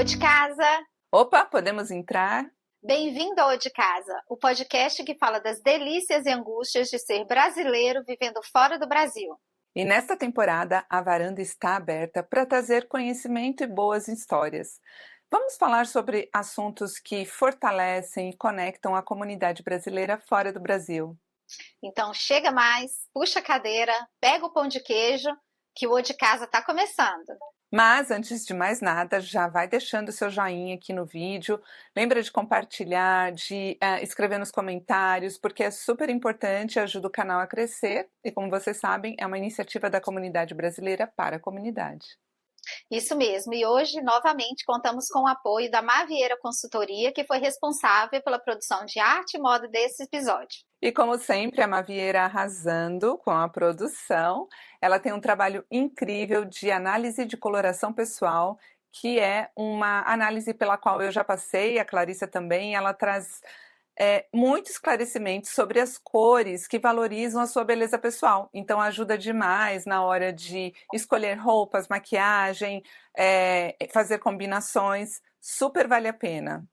de casa! Opa, podemos entrar? Bem-vindo ao de Casa, o podcast que fala das delícias e angústias de ser brasileiro vivendo fora do Brasil. E nesta temporada, a varanda está aberta para trazer conhecimento e boas histórias. Vamos falar sobre assuntos que fortalecem e conectam a comunidade brasileira fora do Brasil. Então chega mais, puxa a cadeira, pega o pão de queijo, que o de Casa está começando. Mas, antes de mais nada, já vai deixando o seu joinha aqui no vídeo. Lembra de compartilhar, de escrever nos comentários, porque é super importante, ajuda o canal a crescer. E como vocês sabem, é uma iniciativa da comunidade brasileira para a comunidade. Isso mesmo, e hoje, novamente, contamos com o apoio da Mavieira Consultoria, que foi responsável pela produção de arte e moda desse episódio. E como sempre, a Mavieira arrasando com a produção. Ela tem um trabalho incrível de análise de coloração pessoal, que é uma análise pela qual eu já passei, a Clarissa também. Ela traz muitos esclarecimentos sobre as cores que valorizam a sua beleza pessoal. Então ajuda demais na hora de escolher roupas, maquiagem, fazer combinações. Super vale a pena.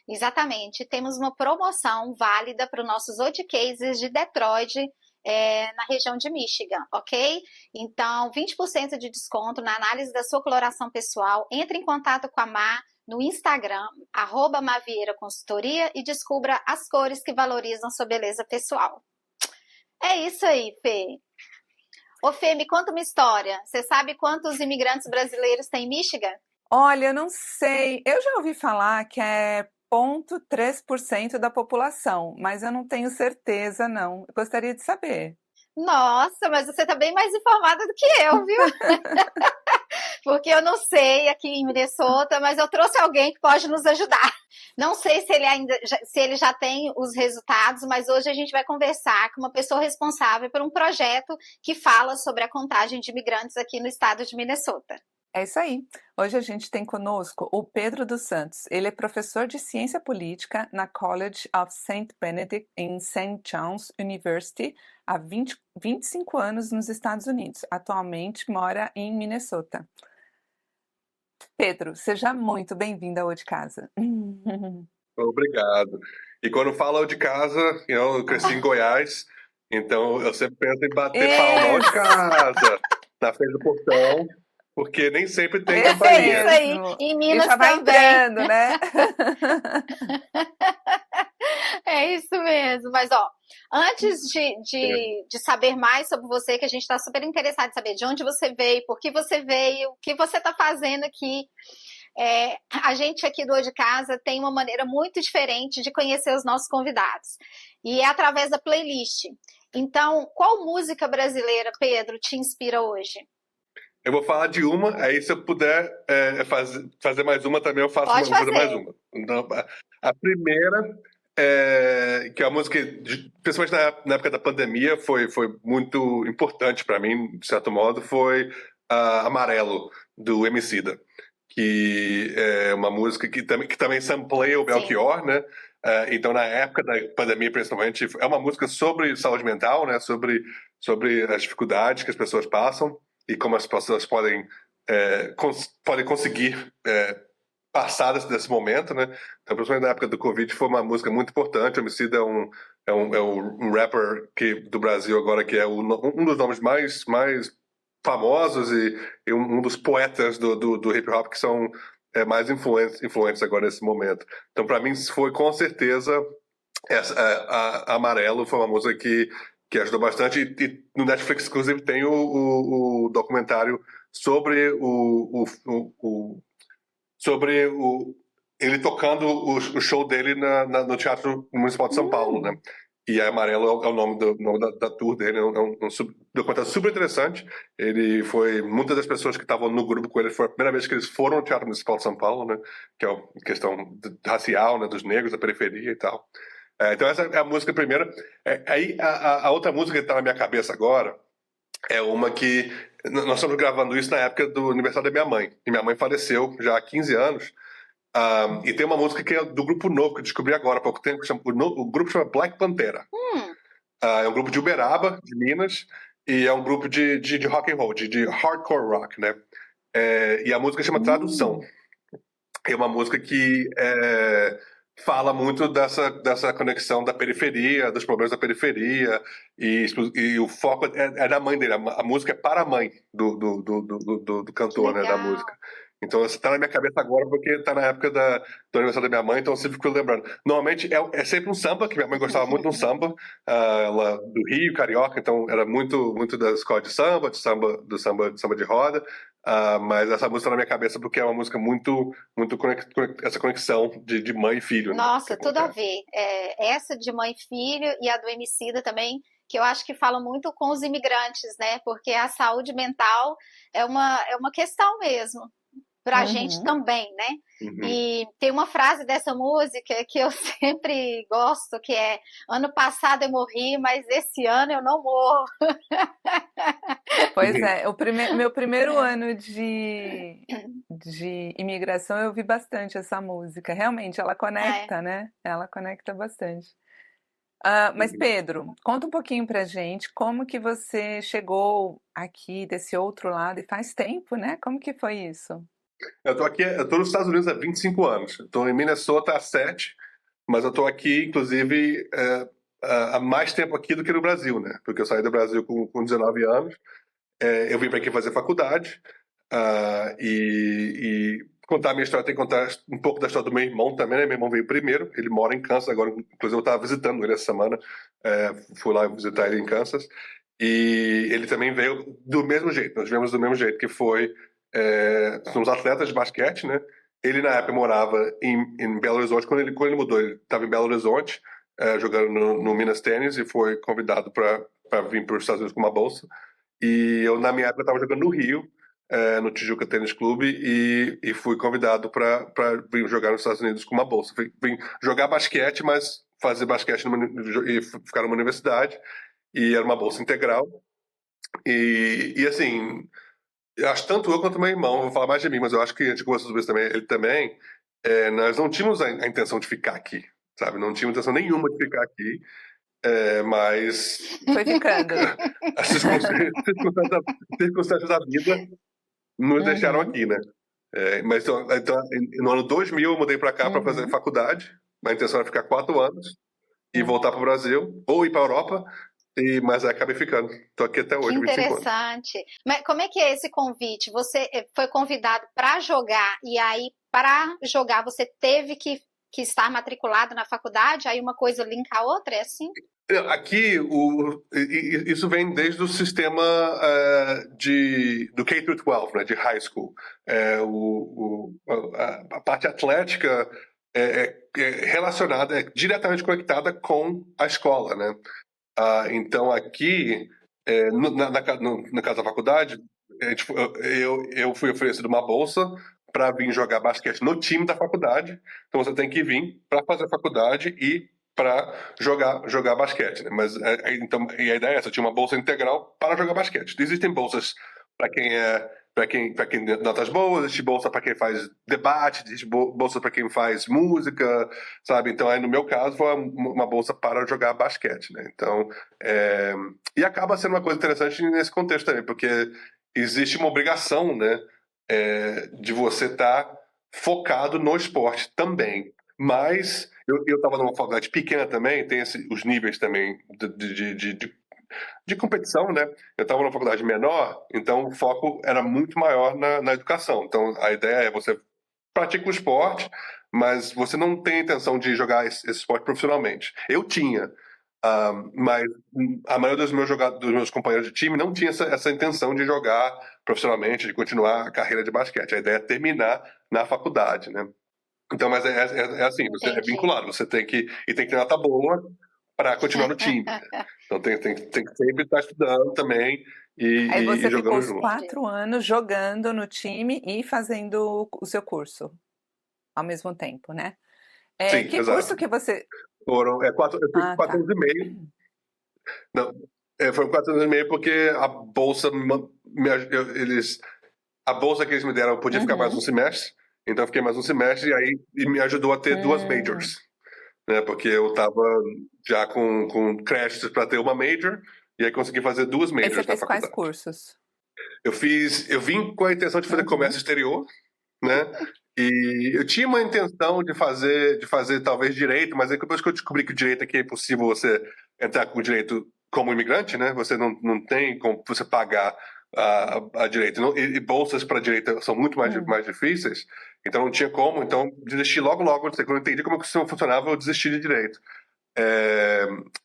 Exatamente, temos uma promoção válida para os nossos Odd Cases de Detroit, na região de Michigan, ok? Então, 20% de desconto na análise da sua coloração pessoal. Entre em contato com a Má no Instagram, @Mavieira Consultoria, e descubra as cores que valorizam sua beleza pessoal. É isso aí, Fê. Ô Fê, me conta uma história. Você sabe quantos imigrantes brasileiros tem em Michigan? Olha, eu não sei. Eu já ouvi falar que é 0,3% da população, mas eu não tenho certeza, não. Eu gostaria de saber. Nossa, mas você tá bem mais informada do que eu, viu? Porque eu não sei aqui em Minnesota, mas eu trouxe alguém que pode nos ajudar. Não sei se ele já tem os resultados, mas hoje a gente vai conversar com uma pessoa responsável por um projeto que fala sobre a contagem de imigrantes aqui no estado de Minnesota. É isso aí. Hoje a gente tem conosco o Pedro dos Santos. Ele é professor de ciência política na College of St. Benedict em St. John's University há 25 anos nos Estados Unidos. Atualmente mora em Minnesota. Pedro, seja muito bem-vindo ao de Casa. Obrigado. E quando falo de casa, eu cresci em Goiás, então eu sempre penso em bater palma de casa, na frente do portão, porque nem sempre tem campainha. É isso aí, em Minas já vai também. entrando, né? É isso mesmo, mas ó, antes de saber mais sobre você, que a gente está super interessado em saber de onde você veio, por que você veio, o que você está fazendo aqui, a gente aqui do Hoje Casa tem uma maneira muito diferente de conhecer os nossos convidados, e é através da playlist. Então, qual música brasileira, Pedro, te inspira hoje? Eu vou falar de uma, aí se eu puder fazer mais uma também, eu faço Pode fazer mais uma. Então, a primeira, que é a música, principalmente na época da pandemia, foi muito importante para mim, de certo modo, foi Amarelo, do Emicida, que é uma música que também sampleia o Belchior, né? Então, na época da pandemia, principalmente, é uma música sobre saúde mental, né? Sobre as dificuldades que as pessoas passam e como as pessoas podem conseguir passar desse momento, né? Então, principalmente na época do Covid, foi uma música muito importante. O Emicida é um rapper do Brasil agora, que é um dos nomes mais famosos e um dos poetas do hip-hop que são mais influentes agora nesse momento. Então, para mim, foi com certeza Amarelo, foi uma música que ajudou bastante, e no Netflix, inclusive, tem o documentário sobre ele tocando o show dele no Teatro Municipal de São Paulo, né? E Amarelo é o nome da tour dele, é um documentário super interessante. Muitas das pessoas que estavam no grupo com ele, foi a primeira vez que eles foram ao Teatro Municipal de São Paulo, né? Que é uma questão racial, né? Dos negros, da periferia e tal. Então essa é a música primeira. Aí a outra música que está na minha cabeça agora é uma que nós estamos gravando isso na época do aniversário da minha mãe. E minha mãe faleceu já há 15 anos. E tem uma música que é do grupo novo, que eu descobri agora há pouco tempo, o grupo chama Black Pantera. É um grupo de Uberaba, de Minas, e é um grupo de rock and roll, de hardcore rock, né? E a música chama Tradução. é uma música que fala muito dessa conexão da periferia, dos problemas da periferia, e o foco é da mãe dele. A música é para a mãe do Que cantor, né, da legal. música. Então, isso tá na minha cabeça agora porque tá na época do aniversário da minha mãe, então eu sempre fico lembrando. Normalmente é sempre um samba, que minha mãe gostava muito de um samba, ela do Rio, carioca, então era muito da escola de samba, de samba de roda. Mas essa música tá na minha cabeça porque é uma música muito essa conexão de mãe e filho, né? Que Nossa, tudo a acontece. ver. Essa de mãe e filho e a do Emicida também, que eu acho que fala muito com os imigrantes, né? Porque a saúde mental é uma questão mesmo, pra gente Uhum. também, né? Uhum. E tem uma frase dessa música que eu sempre gosto, que é: ano passado eu morri, mas esse ano eu não morro. Pois é, meu primeiro ano de imigração eu vi bastante essa música. Realmente, ela É. conecta, né? Ela conecta bastante. Mas Uhum. Pedro, conta um pouquinho pra gente como que você chegou aqui desse outro lado e faz tempo, né? Como que foi isso? Eu tô nos Estados Unidos há 25 anos. Eu tô em Minnesota há 7, mas eu tô aqui, inclusive, há mais tempo aqui do que no Brasil, né? Porque eu saí do Brasil com 19 anos. Eu vim para aqui fazer faculdade, e contar a minha história, tem que contar um pouco da história do meu irmão também, né? Meu irmão veio primeiro, ele mora em Kansas agora, inclusive eu estava visitando ele essa semana, fui lá visitar ele em Kansas, e ele também veio do mesmo jeito, nós viemos do mesmo jeito, que foi, somos atletas de basquete, né? Ele na época morava em Belo Horizonte, quando ele mudou, ele estava em Belo Horizonte, jogando no Minas Tênis, e foi convidado para vir para os Estados Unidos com uma bolsa. E eu, na minha época, estava jogando no Rio, no Tijuca Tênis Clube, e fui convidado para vir jogar nos Estados Unidos com uma bolsa. Vim jogar basquete, mas fazer basquete e ficar numa universidade, e era uma bolsa integral. E assim, eu acho tanto eu quanto meu irmão, vou falar mais de mim, mas eu acho que a gente conversou sobre isso também, ele também, nós não tínhamos a intenção de ficar aqui, sabe? Não tínhamos intenção nenhuma de ficar aqui, mas Foi ficando. as circunstâncias da vida nos deixaram Uhum, aqui, né? Mas então, no ano 2000 eu mudei para cá para fazer uhum. faculdade. A intenção era ficar 4 anos e voltar para o Brasil ou ir para a Europa. Mas aí acabei ficando. Estou aqui até Que hoje, 25 anos. interessante. Mas como é que é esse convite? Você foi convidado para jogar e aí para jogar você teve que estar matriculado na faculdade? Aí uma coisa linka a outra, é assim? Aqui, isso vem desde o sistema do K-12, né, de high school. A parte atlética é relacionada, é diretamente conectada com a escola, né? Então, aqui, no caso da faculdade, eu fui oferecido uma bolsa para vir jogar basquete no time da faculdade. Então, você tem que vir para fazer a faculdade e para jogar basquete, né? Mas então, e a ideia é essa: tinha uma bolsa integral para jogar basquete. Existem bolsas para quem tem notas boas, existe bolsa para quem faz debate, existe bolsa para quem faz música, sabe? Então, aí no meu caso foi uma bolsa para jogar basquete, né? Então, e acaba sendo uma coisa interessante nesse contexto também, porque existe uma obrigação, né, de você estar focado no esporte também. Mas eu estava numa faculdade pequena também, tem os níveis também de competição, né? Eu estava numa faculdade menor, então o foco era muito maior na educação. Então a ideia é você pratica o esporte, mas você não tem a intenção de jogar esse esporte profissionalmente. Eu tinha, mas a maioria dos meus companheiros de time não tinha essa intenção de jogar profissionalmente, de continuar a carreira de basquete. A ideia é terminar na faculdade, né? Então, mas é assim, você é Entendi. vinculado, você tem que ter nota boa para continuar no time, né? Então tem que sempre estar estudando também Aí e você ficou jogando os junto. Entendi. 4 anos jogando no time e fazendo o seu curso ao mesmo tempo, né? Sim, Que curso exato. que você. Eu fiz Ah, quatro tá. anos e meio. Não, foram 4 anos e meio porque a bolsa a bolsa que eles me deram eu podia ficar mais um Uhum. semestre, então eu fiquei mais um semestre e me ajudou a ter duas Hum. majors, né? Porque eu estava já com créditos para ter uma major e aí consegui fazer duas Aí você majors na fez quais faculdade. cursos? Eu vim com a intenção de fazer comércio Uhum. exterior, né? E eu tinha uma intenção de fazer talvez direito, mas aí depois que eu descobri que o direito aqui é impossível você entrar com o direito como imigrante, né? Você não tem como você pagar a direito. E bolsas para direito são muito mais difíceis, então não tinha como. Então desisti logo. Quando eu entendi como o sistema funcionava, eu desisti de direito.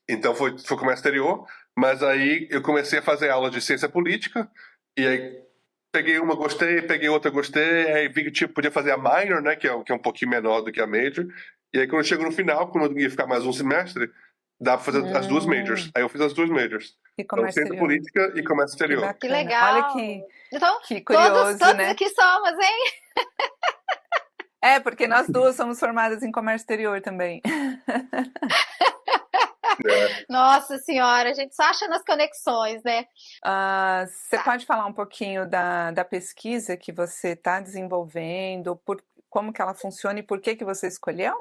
Então foi comércio exterior, mas aí eu comecei a fazer aula de ciência política, e aí peguei uma, gostei, peguei outra, gostei, aí vi que tipo, podia fazer a minor, né, que é um pouquinho menor do que a major, e aí quando chegou no final, quando eu ia ficar mais um semestre, dá pra fazer as duas majors. Aí eu fiz as duas majors. E Então, comércio ciência exterior. política e comércio Que exterior. Que bacana. legal. Olha Então, que curioso, todos né? aqui somos, hein? É, porque nós duas somos formadas em comércio exterior também. Nossa senhora, a gente só acha nas conexões, né? Você pode falar um pouquinho da pesquisa que você está desenvolvendo, como que ela funciona e por que você escolheu?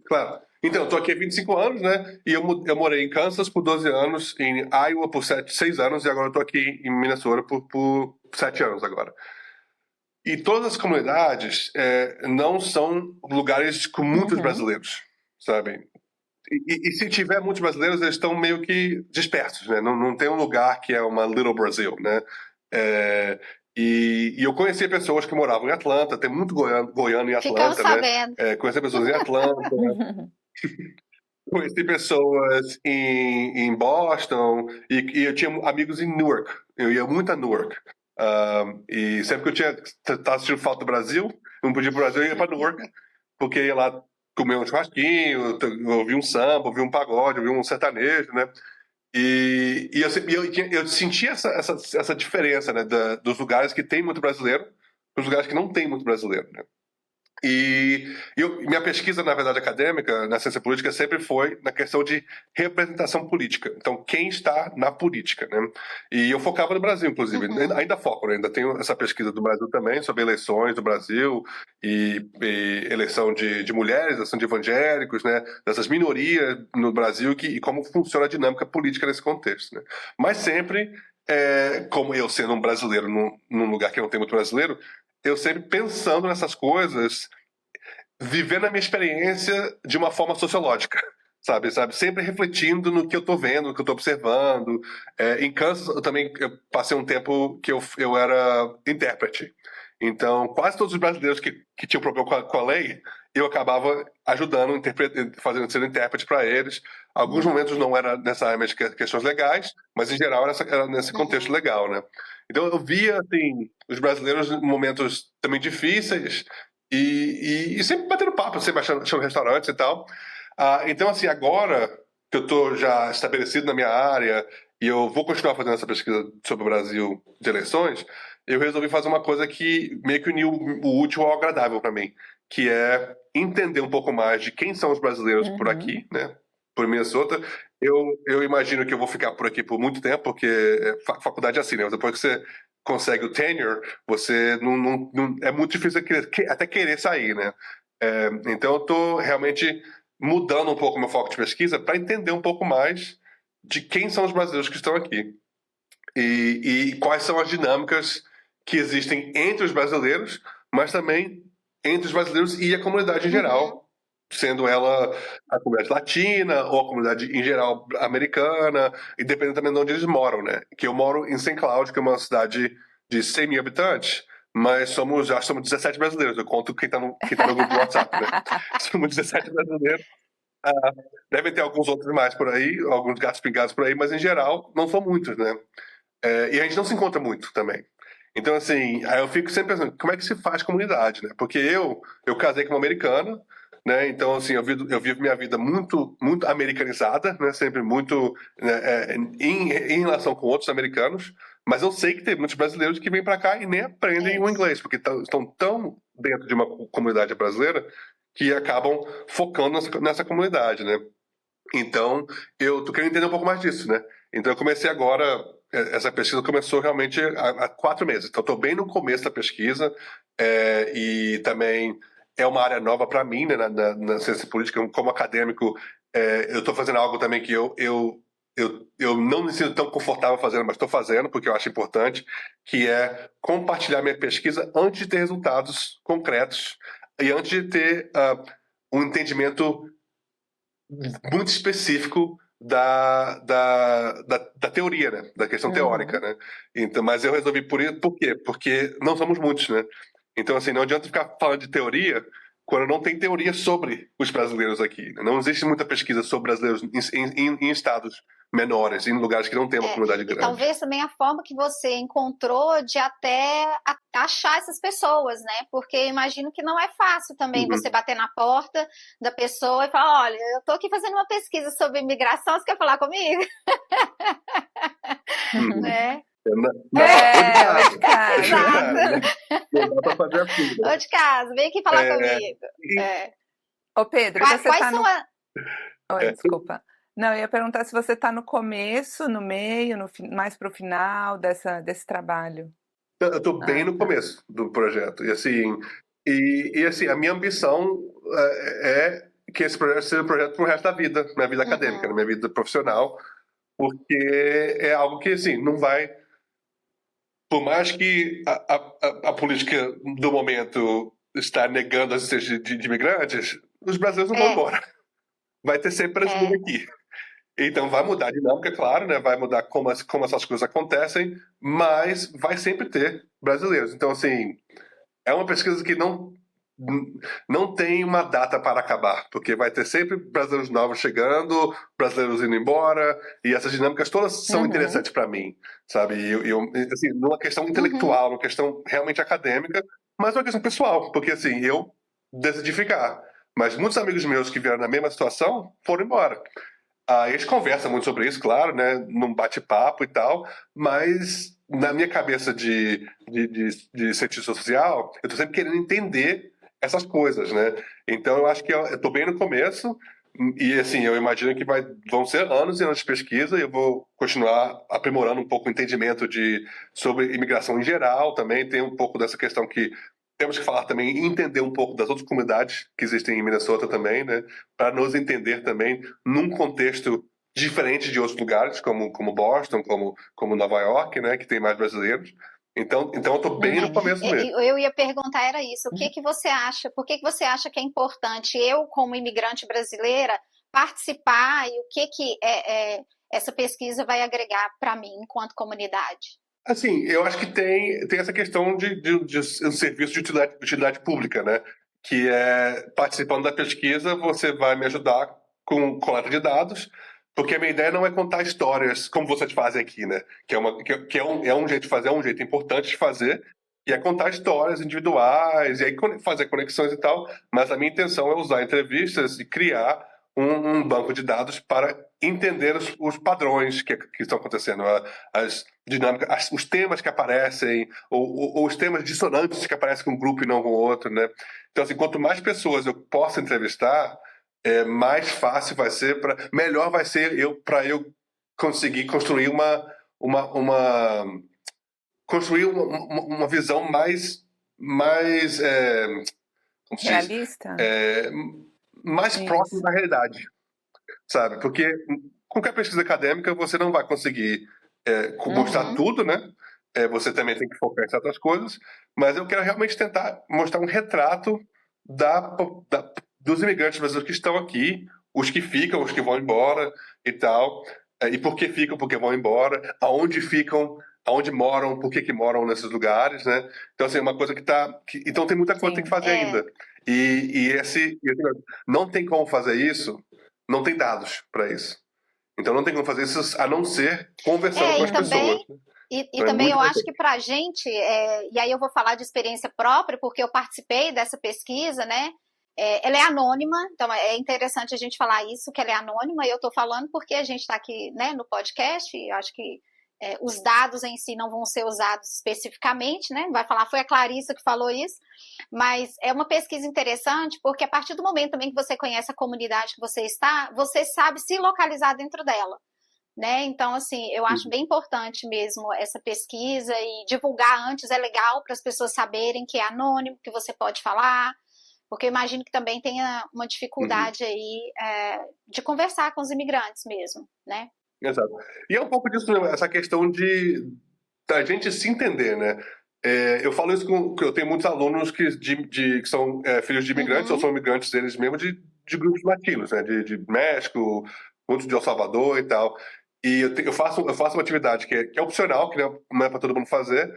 Claro. Então, eu tô aqui há 25 anos, né? E eu morei em Kansas por 12 anos, em Iowa por 6 anos, e agora eu tô aqui em Minnesota por 7 anos agora. E todas as comunidades não são lugares com muitos brasileiros, sabe? E se tiver muitos brasileiros, eles estão meio que dispersos, né? Não tem um lugar que é uma Little Brazil, né? E eu conheci pessoas que moravam em Atlanta, tem muito goiano em Ficamos Atlanta, sabendo. né? Conheci pessoas em Atlanta, conheci pessoas em Boston, e eu tinha amigos em Newark. Eu ia muito a Newark. E sempre que eu tava assistindo falta do Brasil, eu não podia ir pro Brasil, eu ia para Newark, porque ia lá comer um churrasquinho, ouvir um samba, ouvir um pagode, ouvir um sertanejo, né? E eu senti essa diferença, né, dos lugares que tem muito brasileiro para os lugares que não tem muito brasileiro, né? E minha pesquisa, na verdade, acadêmica, na ciência política, sempre foi na questão de representação política. Então, quem está na política, né? E eu focava no Brasil, inclusive. Ainda foco, né? Ainda tenho essa pesquisa do Brasil também, sobre eleições do Brasil e eleição de mulheres, eleição de evangélicos, né? Dessas minorias no Brasil e como funciona a dinâmica política nesse contexto, né? Mas sempre, como eu sendo um brasileiro num lugar que não tem muito brasileiro, eu sempre pensando nessas coisas, vivendo a minha experiência de uma forma sociológica, sabe? Sempre refletindo no que eu estou vendo, no que eu estou observando. Em Kansas, eu passei um tempo que eu era intérprete. Então, quase todos os brasileiros que tinham problema com a lei, eu acabava ajudando, sendo intérprete para eles. Alguns momentos não era necessariamente questões legais, mas em geral era nesse contexto legal, né? Então eu via assim, os brasileiros em momentos também difíceis e sempre batendo papo, sempre achando restaurantes e tal. Então, assim, agora que eu estou já estabelecido na minha área e eu vou continuar fazendo essa pesquisa sobre o Brasil de eleições, eu resolvi fazer uma coisa que meio que uniu o útil ao agradável para mim, que é entender um pouco mais de quem são os brasileiros por aqui, né? Por Minnesota. Eu imagino que eu vou ficar por aqui por muito tempo, porque faculdade é assim, né? Depois que você consegue o tenure, você não é muito difícil até querer sair, né? Então eu estou realmente mudando um pouco meu foco de pesquisa para entender um pouco mais de quem são os brasileiros que estão aqui e quais são as dinâmicas que existem entre os brasileiros, mas também entre os brasileiros e a comunidade em geral, sendo ela a comunidade latina ou a comunidade em geral americana, e dependendo também de onde eles moram, né? Que eu moro em St. Cloud, que é uma cidade de 100 mil habitantes, mas somos 17 brasileiros. Eu conto quem tá no grupo do WhatsApp, né? Somos 17 brasileiros. Devem ter alguns outros mais por aí, alguns gatos pingados por aí, mas em geral não são muitos, né? E a gente não se encontra muito também. Então, assim, aí eu fico sempre pensando, como é que se faz comunidade, né? Porque eu casei com uma americana, né? Então, assim, eu vivo minha vida muito, muito americanizada, né? Sempre muito em relação com outros americanos, mas eu sei que tem muitos brasileiros que vêm para cá e nem aprendem o inglês, porque estão tão dentro de uma comunidade brasileira que acabam focando nessa comunidade, né? Então, eu tô querendo entender um pouco mais disso, né? Então, eu comecei agora, essa pesquisa começou realmente há 4 meses. Então, estou bem no começo da pesquisa e também é uma área nova para mim, né, na ciência política. Como acadêmico, eu estou fazendo algo também que eu não me sinto tão confortável fazendo, mas estou fazendo porque eu acho importante, que é compartilhar minha pesquisa antes de ter resultados concretos, e antes de ter um entendimento muito específico da teoria, né? Da questão teórica, né? Então, mas eu resolvi por quê? Porque não somos muitos, né? Então, assim, não adianta ficar falando de teoria quando não tem teoria sobre os brasileiros aqui. Né? Não existe muita pesquisa sobre brasileiros em estados menores, em lugares que não tem uma comunidade grande. E talvez também a forma que você encontrou de até achar essas pessoas, né? Porque imagino que não é fácil também você bater na porta da pessoa e falar, olha, eu tô aqui fazendo uma pesquisa sobre imigração, você quer falar comigo? Né? Ou de casa. Não dá pra fazer assim, né? Ou de casa, vem aqui falar comigo. Ô Pedro, Quais você tá são Oi, desculpa. Não, eu ia perguntar se você está no começo, no meio, mais para o final desse trabalho. Eu estou bem no começo do projeto. E assim, a minha ambição é que esse projeto seja um projeto para o resto da vida, minha vida acadêmica, minha vida profissional, porque é algo que, assim, não vai... Por mais que a política do momento está negando a existência de imigrantes, os brasileiros não vão embora. Vai ter sempre brasileiro aqui. Então vai mudar a dinâmica, claro, né? Vai mudar como essas coisas acontecem, mas vai sempre ter brasileiros. Então, assim, é uma pesquisa que não tem uma data para acabar, porque vai ter sempre brasileiros novos chegando, brasileiros indo embora, e essas dinâmicas todas são interessantes para mim, sabe? Assim, numa questão intelectual, numa questão realmente acadêmica, mas uma questão pessoal, porque assim, eu decidi ficar, mas muitos amigos meus que vieram na mesma situação foram embora. A gente conversa muito sobre isso, claro, né? Num bate-papo e tal, mas na minha cabeça de cientista social, eu tô sempre querendo entender essas coisas, né? Então eu acho que eu tô bem no começo e assim, eu imagino que vão ser anos e anos de pesquisa e eu vou continuar aprimorando um pouco o entendimento sobre imigração em geral também. Tem um pouco dessa questão que temos que falar também e entender um pouco das outras comunidades que existem em Minnesota também, né? Para nos entender também num contexto diferente de outros lugares, como Boston, como Nova York, né? Que tem mais brasileiros. Então eu estou bem no começo mesmo. Eu ia perguntar, era isso. O que você acha? Por que você acha que é importante eu, como imigrante brasileira, participar e o que essa pesquisa vai agregar para mim enquanto comunidade? Assim, eu acho que tem essa questão de um serviço de utilidade pública, né? Que é, participando da pesquisa, você vai me ajudar com coleta de dados, porque a minha ideia não é contar histórias como vocês fazem aqui, né? Que é um jeito de fazer, é um jeito importante de fazer, e é contar histórias individuais, e aí fazer conexões e tal, mas a minha intenção é usar entrevistas e criar um banco de dados para entender os padrões que estão acontecendo, as dinâmicas, os temas que aparecem, ou os temas dissonantes que aparecem com um grupo e não com o outro, né? Então, assim, quanto mais pessoas eu possa entrevistar, mais fácil vai ser, melhor vai ser para eu conseguir construir uma visão mais como se diz? Realista? Mais próximo da realidade, sabe? Porque qualquer pesquisa acadêmica você não vai conseguir mostrar tudo, né? Você também tem que focar em certas coisas, mas eu quero realmente tentar mostrar um retrato dos imigrantes brasileiros que estão aqui, os que ficam, os que vão embora e tal, e por que ficam, por que vão embora, aonde ficam, aonde moram, por que moram nesses lugares, né? Então, assim, uma coisa então tem muita coisa que tem que fazer ainda. E não tem como fazer isso, não tem dados para isso. Então não tem como fazer isso a não ser conversando com as pessoas. E também eu acho que para a gente, e aí eu vou falar de experiência própria, porque eu participei dessa pesquisa, né? Ela é anônima, então é interessante a gente falar isso, que ela é anônima, e eu estou falando porque a gente está aqui, né, no podcast, e eu acho que os dados em si não vão ser usados especificamente, né? Vai falar, foi a Clarissa que falou isso, mas é uma pesquisa interessante porque a partir do momento também que você conhece a comunidade que você está, você sabe se localizar dentro dela, né? Então, assim, eu acho bem importante mesmo essa pesquisa e divulgar antes é legal para as pessoas saberem que é anônimo, que você pode falar, porque eu imagino que também tenha uma dificuldade aí de conversar com os imigrantes mesmo, né? Exato. E é um pouco disso, essa questão da gente se entender, né? Eu falo isso que eu tenho muitos alunos que são filhos de imigrantes, ou são imigrantes deles mesmo, de grupos latinos, né? De México, muitos de El Salvador e tal. E eu faço uma atividade que é opcional, que não é para todo mundo fazer,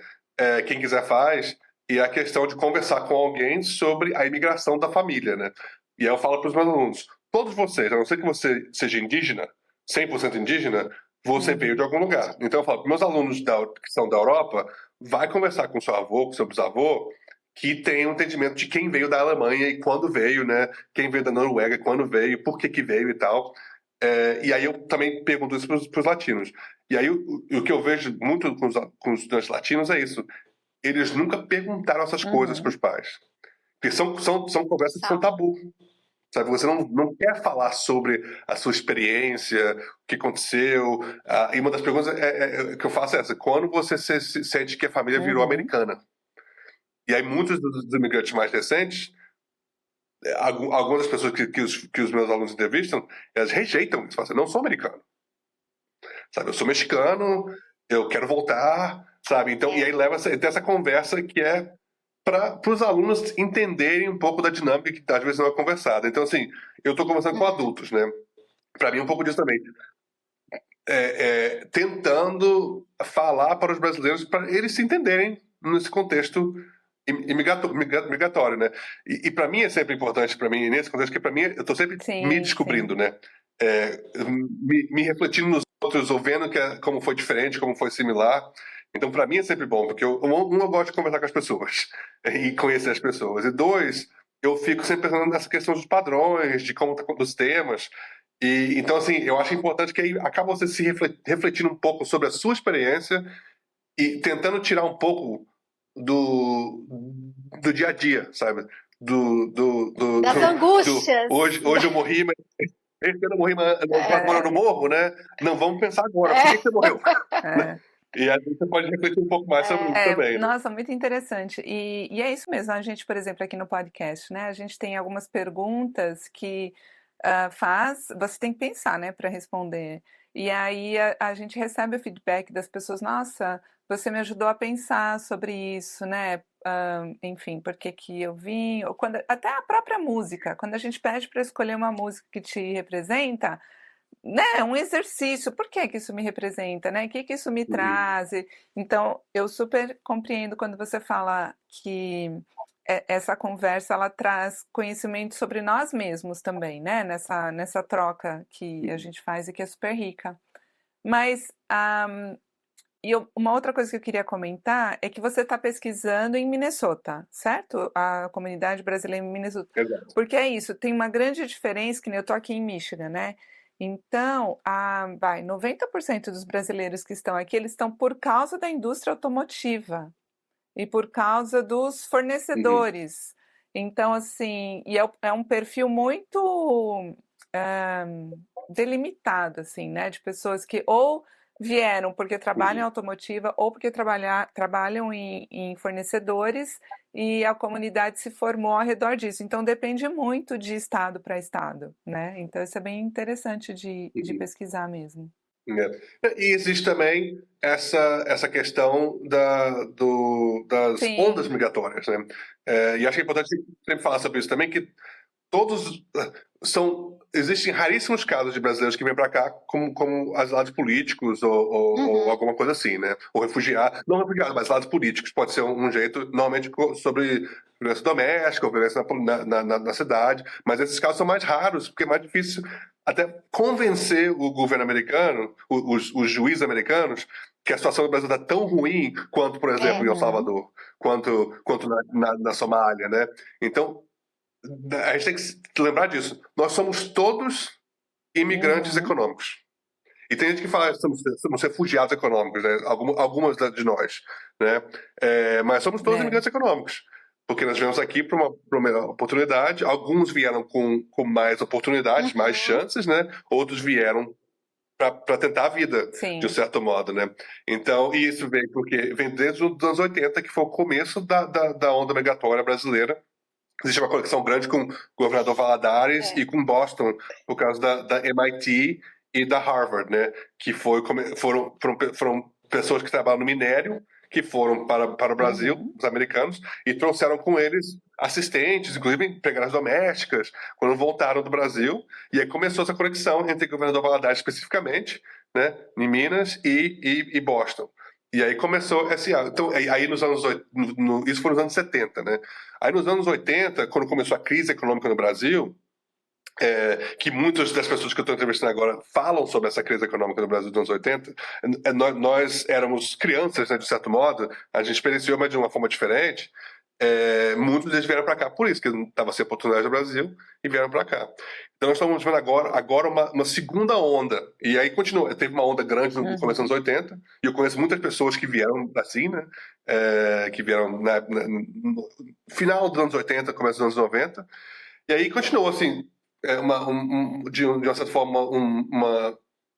quem quiser faz, e é a questão de conversar com alguém sobre a imigração da família, né? E aí eu falo para os meus alunos, todos vocês, a não ser que você seja indígena, 100% indígena, você veio de algum lugar. Então eu falo para meus alunos que são da Europa, vai conversar com seu avô, com seu bisavô, que tem um entendimento de quem veio da Alemanha e quando veio, né? Quem veio da Noruega, quando veio, por que veio e tal. E aí eu também pergunto isso para os latinos. E aí o que eu vejo muito com os estudantes latinos é isso. Eles nunca perguntaram essas coisas para os pais. Porque são conversas que são tabu. Sabe, você não quer falar sobre a sua experiência, o que aconteceu. E uma das perguntas que eu faço é essa: quando você se sente que a família virou americana? E aí muitos dos imigrantes mais recentes, algumas das pessoas que os meus alunos entrevistam, elas rejeitam isso. Falam assim, não sou americano. Sabe, eu sou mexicano, eu quero voltar, sabe? Então, e aí tem essa conversa que é para os alunos entenderem um pouco da dinâmica que às vezes não é conversada. Então, assim, eu estou conversando com adultos, né? Para mim, um pouco disso também. Tentando falar para os brasileiros, para eles se entenderem nesse contexto migratório, né? E para mim é sempre importante, para mim, nesse contexto, que para mim, eu estou sempre me descobrindo, né? Me refletindo nos outros, ou vendo como foi diferente, como foi similar. Então, para mim é sempre bom, porque eu gosto de conversar com as pessoas e conhecer as pessoas. E dois, eu fico sempre pensando nessa questão dos padrões, de como dos temas. E então, assim, eu acho importante que aí acaba você se refletindo um pouco sobre a sua experiência e tentando tirar um pouco do dia a dia, sabe? Das angústias. Hoje eu morri, mas esse ano eu morri, mas não morando no morro, né? Não, vamos pensar agora, por que você morreu? E aí você pode refletir um pouco mais sobre isso também. Né? Nossa, muito interessante. E é isso mesmo, a gente, por exemplo, aqui no podcast, né? A gente tem algumas perguntas que você tem que pensar, né, para responder. E aí a gente recebe o feedback das pessoas, nossa, você me ajudou a pensar sobre isso, né? Enfim, por que eu vim? Ou até a própria música, quando a gente pede para escolher uma música que te representa, né, um exercício, por que isso me representa, né? O que isso me traz? Então, eu super compreendo quando você fala que essa conversa ela traz conhecimento sobre nós mesmos também, né? Nessa troca que a gente faz e que é super rica. Mas uma outra coisa que eu queria comentar é que você está pesquisando em Minnesota, certo? A comunidade brasileira em Minnesota. Exato. Porque é isso, tem uma grande diferença, que eu estou aqui em Michigan, né? Então, 90% dos brasileiros que estão aqui, eles estão por causa da indústria automotiva e por causa dos fornecedores. Então, assim, e é um perfil muito delimitado, assim, né? De pessoas que ou vieram porque trabalham em automotiva ou porque trabalham em fornecedores e a comunidade se formou ao redor disso. Então, depende muito de estado para estado, né? Então, isso é bem interessante de pesquisar mesmo. E existe também essa questão das ondas migratórias, né? E acho que é importante sempre falar sobre isso também, que existem raríssimos casos de brasileiros que vêm para cá como asilados políticos ou alguma coisa assim, né? Ou refugiados, não refugiados, mas asilados políticos. Pode ser um jeito, normalmente sobre violência doméstica ou violência na cidade, mas esses casos são mais raros, porque é mais difícil até convencer o governo americano, os juízes americanos, que a situação do Brasil está tão ruim quanto, por exemplo, em El Salvador, quanto na Somália, né? Então, a gente tem que lembrar disso. Nós somos todos imigrantes econômicos. E tem gente que fala que somos refugiados econômicos, né? Algumas de nós, né? Mas somos todos imigrantes econômicos. Porque nós viemos aqui para uma oportunidade. Alguns vieram com mais oportunidades, mais chances, né? Outros vieram para tentar a vida, de um certo modo, né? Então, e isso vem desde os anos 80, que foi o começo da onda migratória brasileira. Existe uma conexão grande com o governador Valadares e com Boston, por causa da MIT e da Harvard, né? Que foram pessoas que trabalham no minério, que foram para o Brasil, Uhum. os americanos, e trouxeram com eles assistentes, inclusive empregadas domésticas, quando voltaram do Brasil. E aí começou essa conexão entre Governador Valadares especificamente, né, em Minas e Boston. E aí começou esse... Então, aí nos anos... isso foi nos anos 70, né? Aí nos anos 80, quando começou a crise econômica no Brasil, que muitas das pessoas que eu estou entrevistando agora falam sobre essa crise econômica no Brasil dos anos 80, nós éramos crianças, né, de certo modo, a gente experienciou, mas de uma forma diferente. Muitos deles vieram para cá, por isso que não estava sem oportunidade no Brasil, e vieram para cá. Então nós estamos vendo agora uma segunda onda, e aí continua. Teve uma onda grande no começo dos anos 80, e eu conheço muitas pessoas que vieram assim, né, que vieram no final dos anos 80, começo dos anos 90, e aí continuou assim, de uma certa forma,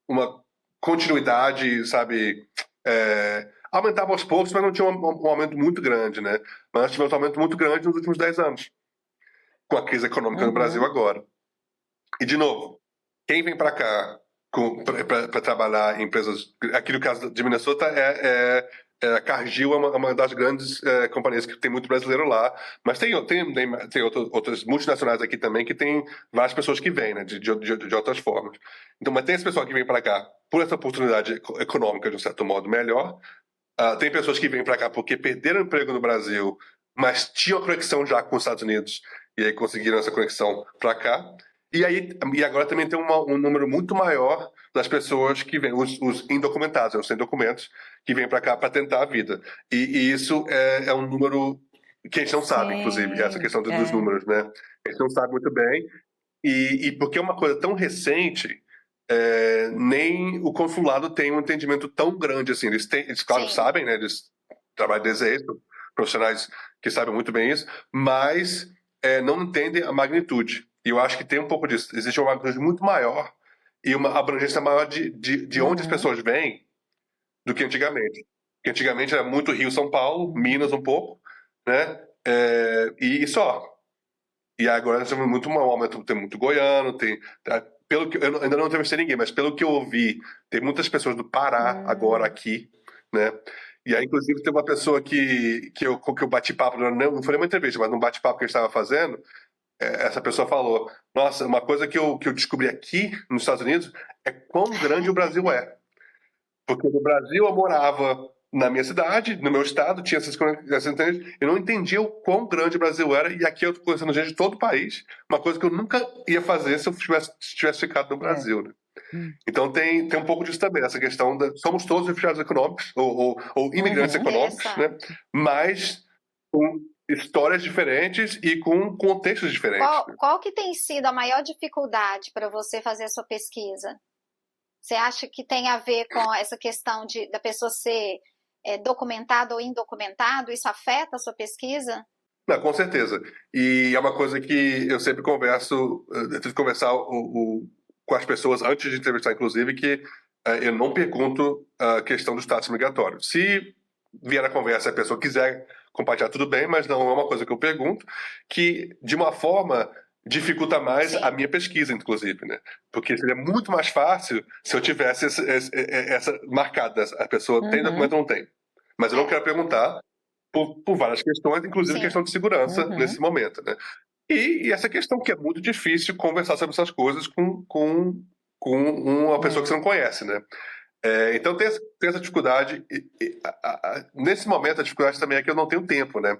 uma continuidade, sabe? Aumentava aos poucos, mas não tinha um aumento muito grande, né? Mas nós tivemos um aumento muito grande nos últimos 10 anos, com a crise econômica no Brasil agora. E, de novo, quem vem para cá para trabalhar em empresas... Aqui no caso de Minnesota, a Cargill é uma das grandes companhias que tem muito brasileiro lá, mas tem outras multinacionais aqui também que tem várias pessoas que vêm, né, de outras formas. Então, mas tem esse pessoal que vem para cá por essa oportunidade econômica, de um certo modo, melhor. Tem pessoas que vêm para cá porque perderam emprego no Brasil, mas tinham conexão já com os Estados Unidos, e aí conseguiram essa conexão para cá. E agora também tem um número muito maior das pessoas que vêm, os indocumentados, os sem documentos, que vêm para cá para tentar a vida. E isso é um número que a gente não sabe, inclusive, essa questão dos números, né? A gente não sabe muito bem. E porque é uma coisa tão recente, nem o consulado tem um entendimento tão grande assim. Eles claro, sabem, né? Eles trabalham desde isso, profissionais que sabem muito bem isso, mas não entendem a magnitude. E eu acho que tem um pouco disso. Existe uma magnitude muito maior e uma abrangência maior de onde as pessoas vêm do que antigamente. Porque antigamente era muito Rio, São Paulo, Minas um pouco, né? E só. E agora nós temos muito um aumento, tem muito goiano, pelo que eu ainda não entrevistei ninguém, mas pelo que eu ouvi, tem muitas pessoas do Pará agora aqui, né? E aí, inclusive, tem uma pessoa que eu bati papo, não foi nem uma entrevista, mas num bate-papo que a gente estava fazendo, essa pessoa falou: nossa, uma coisa que eu descobri aqui nos Estados Unidos é quão grande o Brasil é. Porque no Brasil eu morava na minha cidade, no meu estado, tinha essas conexões, eu não entendia o quão grande o Brasil era, e aqui eu tô conhecendo gente de todo o país, uma coisa que eu nunca ia fazer se eu tivesse ficado no Brasil, né? Então tem um pouco disso também, essa questão somos todos refugiados econômicos, ou imigrantes econômicos, né? Mas com histórias diferentes e com contextos diferentes. Qual que tem sido a maior dificuldade para você fazer a sua pesquisa? Você acha que tem a ver com essa questão da pessoa ser documentado ou indocumentado? Isso afeta a sua pesquisa? Não, com certeza. E é uma coisa que eu sempre converso, eu tento conversar com as pessoas antes de entrevistar, inclusive, que eu não pergunto a questão do status migratório. Se vier na conversa e a pessoa quiser compartilhar, tudo bem, mas não é uma coisa que eu pergunto, que de uma forma dificulta mais a minha pesquisa, inclusive, né? Porque seria muito mais fácil se eu tivesse essa marcada, a pessoa tem documento ou não tem. Mas eu não quero perguntar por várias questões, inclusive questão de segurança nesse momento, né? E essa questão que é muito difícil conversar sobre essas coisas com uma pessoa que você não conhece, né? Então tem essa dificuldade. Nesse momento a dificuldade também é que eu não tenho tempo, né?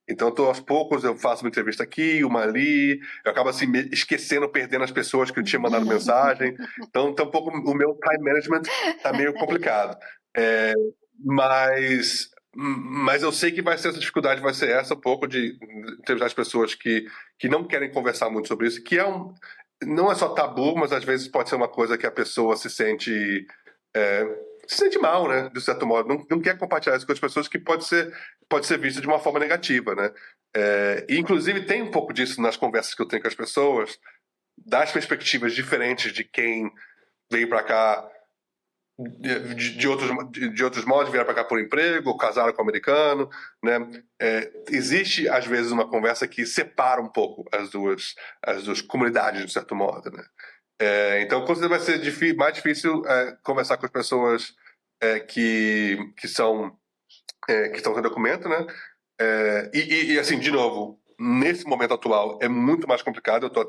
Então aos poucos eu faço uma entrevista aqui, uma ali, eu acabo assim me esquecendo, perdendo as pessoas que eu tinha mandado mensagem. Então tá um pouco, o meu time management tá meio complicado. Mas eu sei que vai ser essa dificuldade, vai ser essa um pouco de entrevistar as pessoas que não querem conversar muito sobre isso, que não é só tabu, mas às vezes pode ser uma coisa que a pessoa se sente mal, né, de certo modo, não quer compartilhar isso com as pessoas, que pode ser visto de uma forma negativa, né. E inclusive tem um pouco disso nas conversas que eu tenho com as pessoas, das perspectivas diferentes de quem veio para cá de outros modos, vieram para cá por emprego, ou casaram com um americano, né? Existe às vezes uma conversa que separa um pouco as duas comunidades, de certo modo, né? Então com certeza vai ser mais difícil conversar com as pessoas que são que estão sem documento, né? Assim, de novo, nesse momento atual é muito mais complicado. Eu tô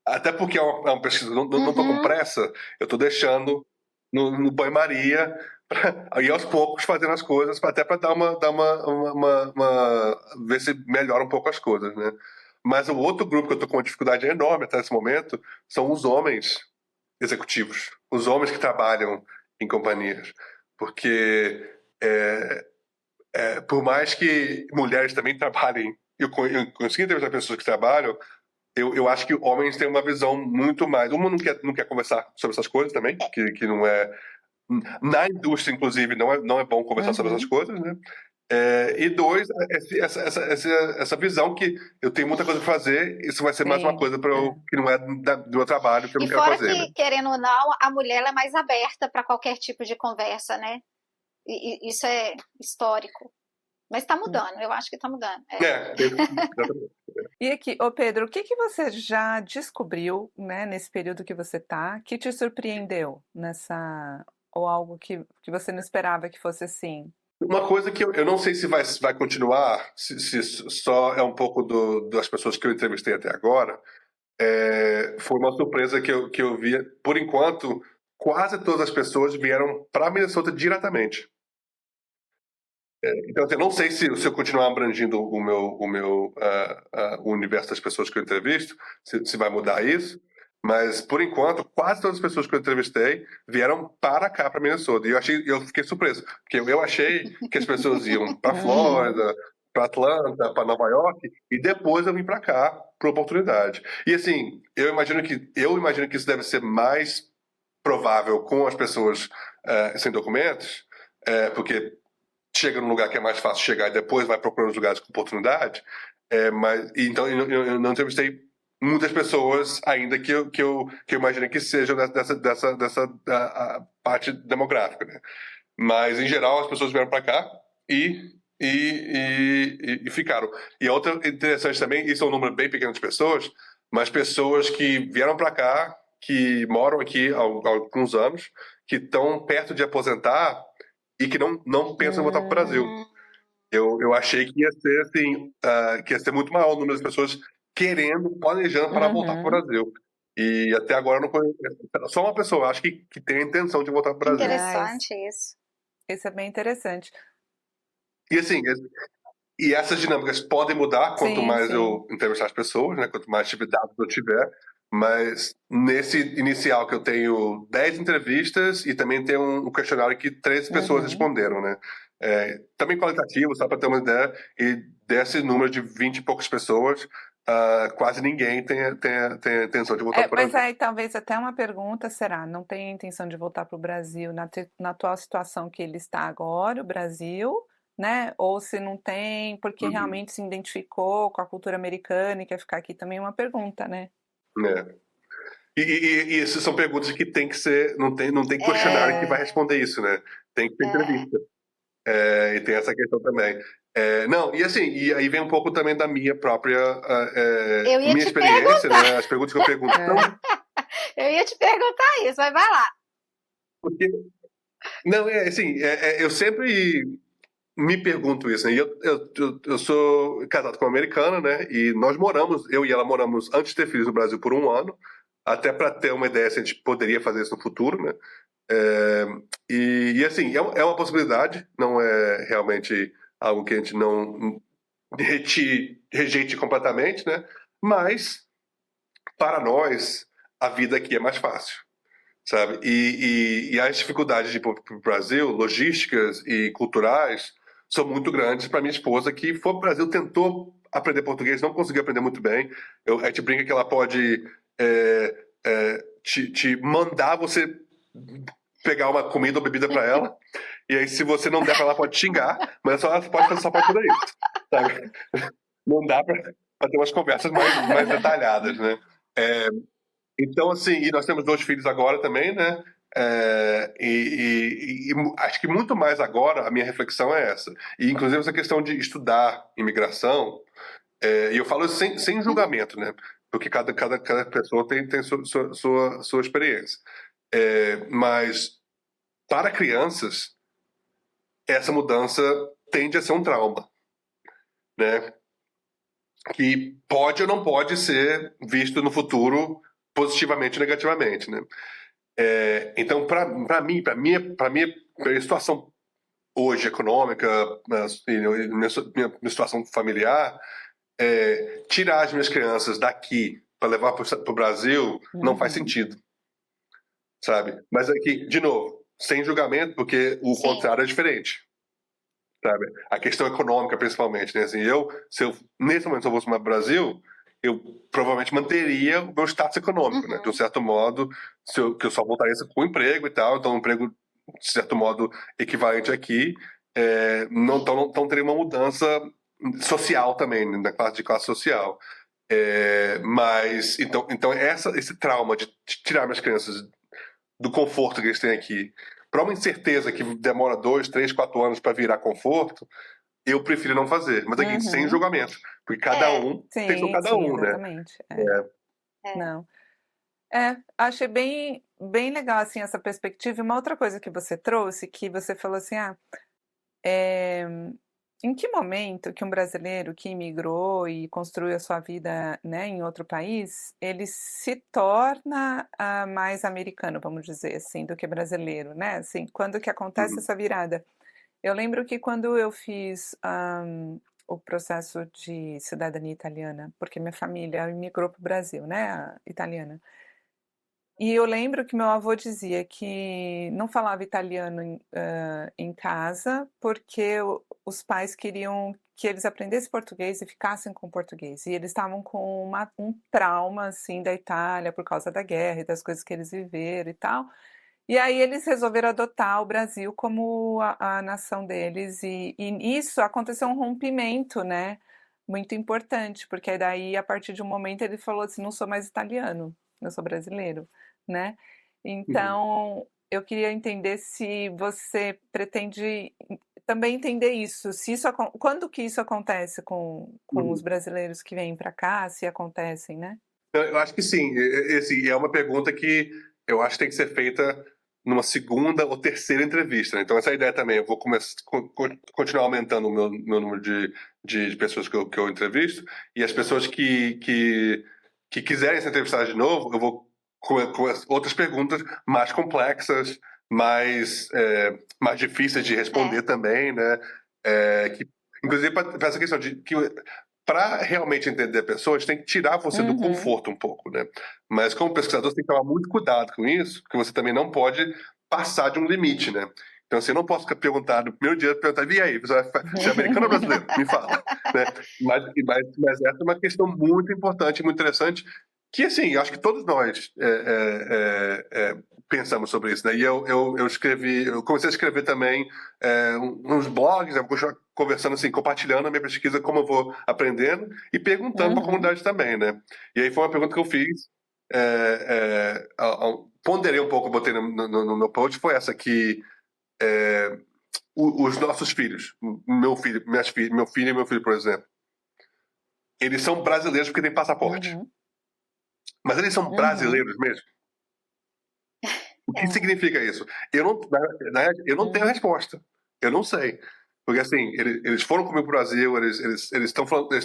até porque é uma pesquisa, não tô com pressa, eu tô deixando no banho-maria, aí aos poucos fazendo as coisas, até para ver se melhora um pouco as coisas, né? Mas o outro grupo que eu tô com uma dificuldade enorme até esse momento são os homens executivos, os homens que trabalham em companhias, porque por mais que mulheres também trabalhem, eu consegui entrevistar pessoas que trabalham, eu acho que homens têm uma visão muito mais. Uma não quer conversar sobre essas coisas também, que não é. Na indústria, inclusive, não é bom conversar sobre essas coisas, né? E dois, essa visão que eu tenho muita coisa para fazer, isso vai ser mais uma Sim, coisa que não é do meu trabalho, que eu E não quero fora fazer, que, né? querendo ou não, a mulher ela é mais aberta para qualquer tipo de conversa, né? Isso é histórico. Mas está mudando, eu acho que está mudando. Exatamente. E aqui, ô Pedro, o que que você já descobriu, né, nesse período que você tá, que te surpreendeu ou algo que você não esperava que fosse assim? Uma coisa que eu não sei se vai continuar, se só é um pouco das pessoas que eu entrevistei até agora, foi uma surpresa que eu vi. Por enquanto, quase todas as pessoas vieram para Minnesota diretamente. Então, assim, eu não sei se eu continuar abrangindo o universo das pessoas que eu entrevisto, se vai mudar isso. Mas, por enquanto, quase todas as pessoas que eu entrevistei vieram para cá, para Minnesota. E eu fiquei surpreso, porque eu achei que as pessoas iam para Flórida, para Atlanta, para Nova York, e depois eu vim para cá por oportunidade. E, assim, eu imagino que isso deve ser mais provável com as pessoas sem documentos, porque chega num lugar que é mais fácil chegar e depois vai procurar os lugares com oportunidade. Então, eu não entrevistei muitas pessoas ainda que eu imagino que sejam dessa parte demográfica, né? Mas, em geral, as pessoas vieram para cá e ficaram. E outra interessante também, isso é um número bem pequeno de pessoas, mas pessoas que vieram para cá, que moram aqui há alguns anos, que estão perto de aposentar e que não pensam em voltar para o Brasil. Eu achei que ia ser assim, que ia ser muito maior o número de pessoas planejando para voltar para o Brasil. E até agora eu não conheço. Só uma pessoa, acho que tem a intenção de voltar para o Brasil. Interessante isso. Isso é bem interessante. E assim, essas dinâmicas podem mudar quanto Sim, mais sim. eu entrevistar as pessoas, né? Quanto mais atividade eu tiver. Mas nesse inicial que eu tenho 10 entrevistas e também tem um questionário que 13 pessoas responderam, né? Também qualitativo, só para ter uma ideia. E desse número de 20 e poucas pessoas, quase ninguém tem a intenção de voltar para o Mas Brasil. aí talvez até uma pergunta será, não tem a intenção de voltar para o Brasil na atual situação que ele está agora, o Brasil, né? Ou se não tem, porque realmente se identificou com a cultura americana e quer ficar aqui também é uma pergunta, né? E essas são perguntas que tem que ser, não tem questionário que vai responder isso, né? Tem que ter entrevista. E tem essa questão também. Não, e assim, e aí vem um pouco também da minha própria Eu ia minha te experiência, né? As perguntas que eu pergunto são Eu ia te perguntar isso, mas vai lá. porque não assim, eu sempre me pergunto isso, né? E eu sou casado com uma americana, né? E eu e ela moramos antes de ter filhos no Brasil por um ano, até para ter uma ideia se a gente poderia fazer isso no futuro, né? Assim, é uma possibilidade, não é realmente algo que a gente não rejeite completamente, né? Mas, para nós, a vida aqui é mais fácil, sabe? E as dificuldades de ir para o Brasil, logísticas e culturais, são muito grandes para minha esposa, que foi para o Brasil, tentou aprender português, não conseguiu aprender muito bem. A gente brinca que ela pode te mandar você pegar uma comida ou bebida para ela, e aí se você não der para ela, pode xingar, mas ela só pode fazer isso, sabe? Não dá para ter umas conversas mais detalhadas, né? Então, assim, e nós temos 2 filhos agora também, né? E acho que muito mais agora a minha reflexão é essa. E, inclusive, essa questão de estudar imigração, e eu falo sem julgamento, né? Porque cada pessoa tem sua experiência. Mas, para crianças, essa mudança tende a ser um trauma, né? Que pode ou não pode ser visto no futuro positivamente ou negativamente, né? Então, para mim, para minha situação hoje econômica, minha situação familiar, tirar as minhas crianças daqui para levar para o Brasil não faz sentido, sabe? Mas aqui, de novo, sem julgamento, porque o Sim. contrário é diferente, sabe? A questão econômica, principalmente, né? Assim, nesse momento, se eu fosse para o Brasil, eu provavelmente manteria o meu status econômico, né? De um certo modo, que eu só voltaria com emprego e tal, então um emprego, de certo modo, equivalente aqui, não teria uma mudança social também, né? De classe social. Mas, então esse trauma de tirar minhas crianças do conforto que eles têm aqui para uma incerteza que demora 2, 3, 4 anos para virar conforto, eu prefiro não fazer. Mas aqui, sem julgamento. Porque cada um pensou cada um, exatamente. né? Não. Achei bem, bem legal assim, essa perspectiva. E uma outra coisa que você trouxe, que você falou assim, em que momento que um brasileiro que imigrou e construiu a sua vida, né, em outro país, ele se torna mais americano, vamos dizer assim, do que brasileiro, né? Assim, quando que acontece essa virada? Eu lembro que quando eu fiz o processo de cidadania italiana, porque minha família imigrou para o Brasil, né, italiana. E eu lembro que meu avô dizia que não falava italiano em casa porque os pais queriam que eles aprendessem português e ficassem com português. E eles estavam com um trauma, assim, da Itália por causa da guerra e das coisas que eles viveram e tal. E aí eles resolveram adotar o Brasil como a nação deles. E isso aconteceu um rompimento, né? Muito importante, porque daí, a partir de um momento, ele falou assim, não sou mais italiano, eu sou brasileiro, né? Então, eu queria entender se você pretende também entender isso, quando que isso acontece com os brasileiros que vêm para cá, se acontecem, né? Eu acho que sim. Esse é uma pergunta que eu acho que tem que ser feita numa segunda ou terceira entrevista, né? Então essa é a ideia também. Eu vou continuar aumentando o meu número de pessoas que eu entrevisto, e as pessoas que quiserem ser entrevistadas de novo, eu vou com outras perguntas mais complexas, mais difíceis de responder também, né? Inclusive para essa questão de que para realmente entender a pessoa, a gente tem que tirar você do conforto um pouco, né? Mas como pesquisador, você tem que tomar muito cuidado com isso, porque você também não pode passar de um limite, né? Então, assim, eu não posso perguntar no primeiro dia, e aí, você é americano ou brasileiro? Me fala. Né? Mas essa é uma questão muito importante, muito interessante, que, assim, acho que todos nós pensamos sobre isso, né? E eu comecei a escrever também uns blogs, né? Conversando assim, compartilhando a minha pesquisa, como eu vou aprendendo e perguntando para a comunidade também, né? E aí foi uma pergunta que eu fiz, ponderei um pouco, botei no meu post, foi essa, que os nossos filhos, meu filho e meu filho, por exemplo, eles são brasileiros porque têm passaporte. Mas eles são brasileiros mesmo? O que significa isso? Eu não tenho a resposta. Eu não sei. Porque, assim, eles foram comigo pro Brasil, eles estão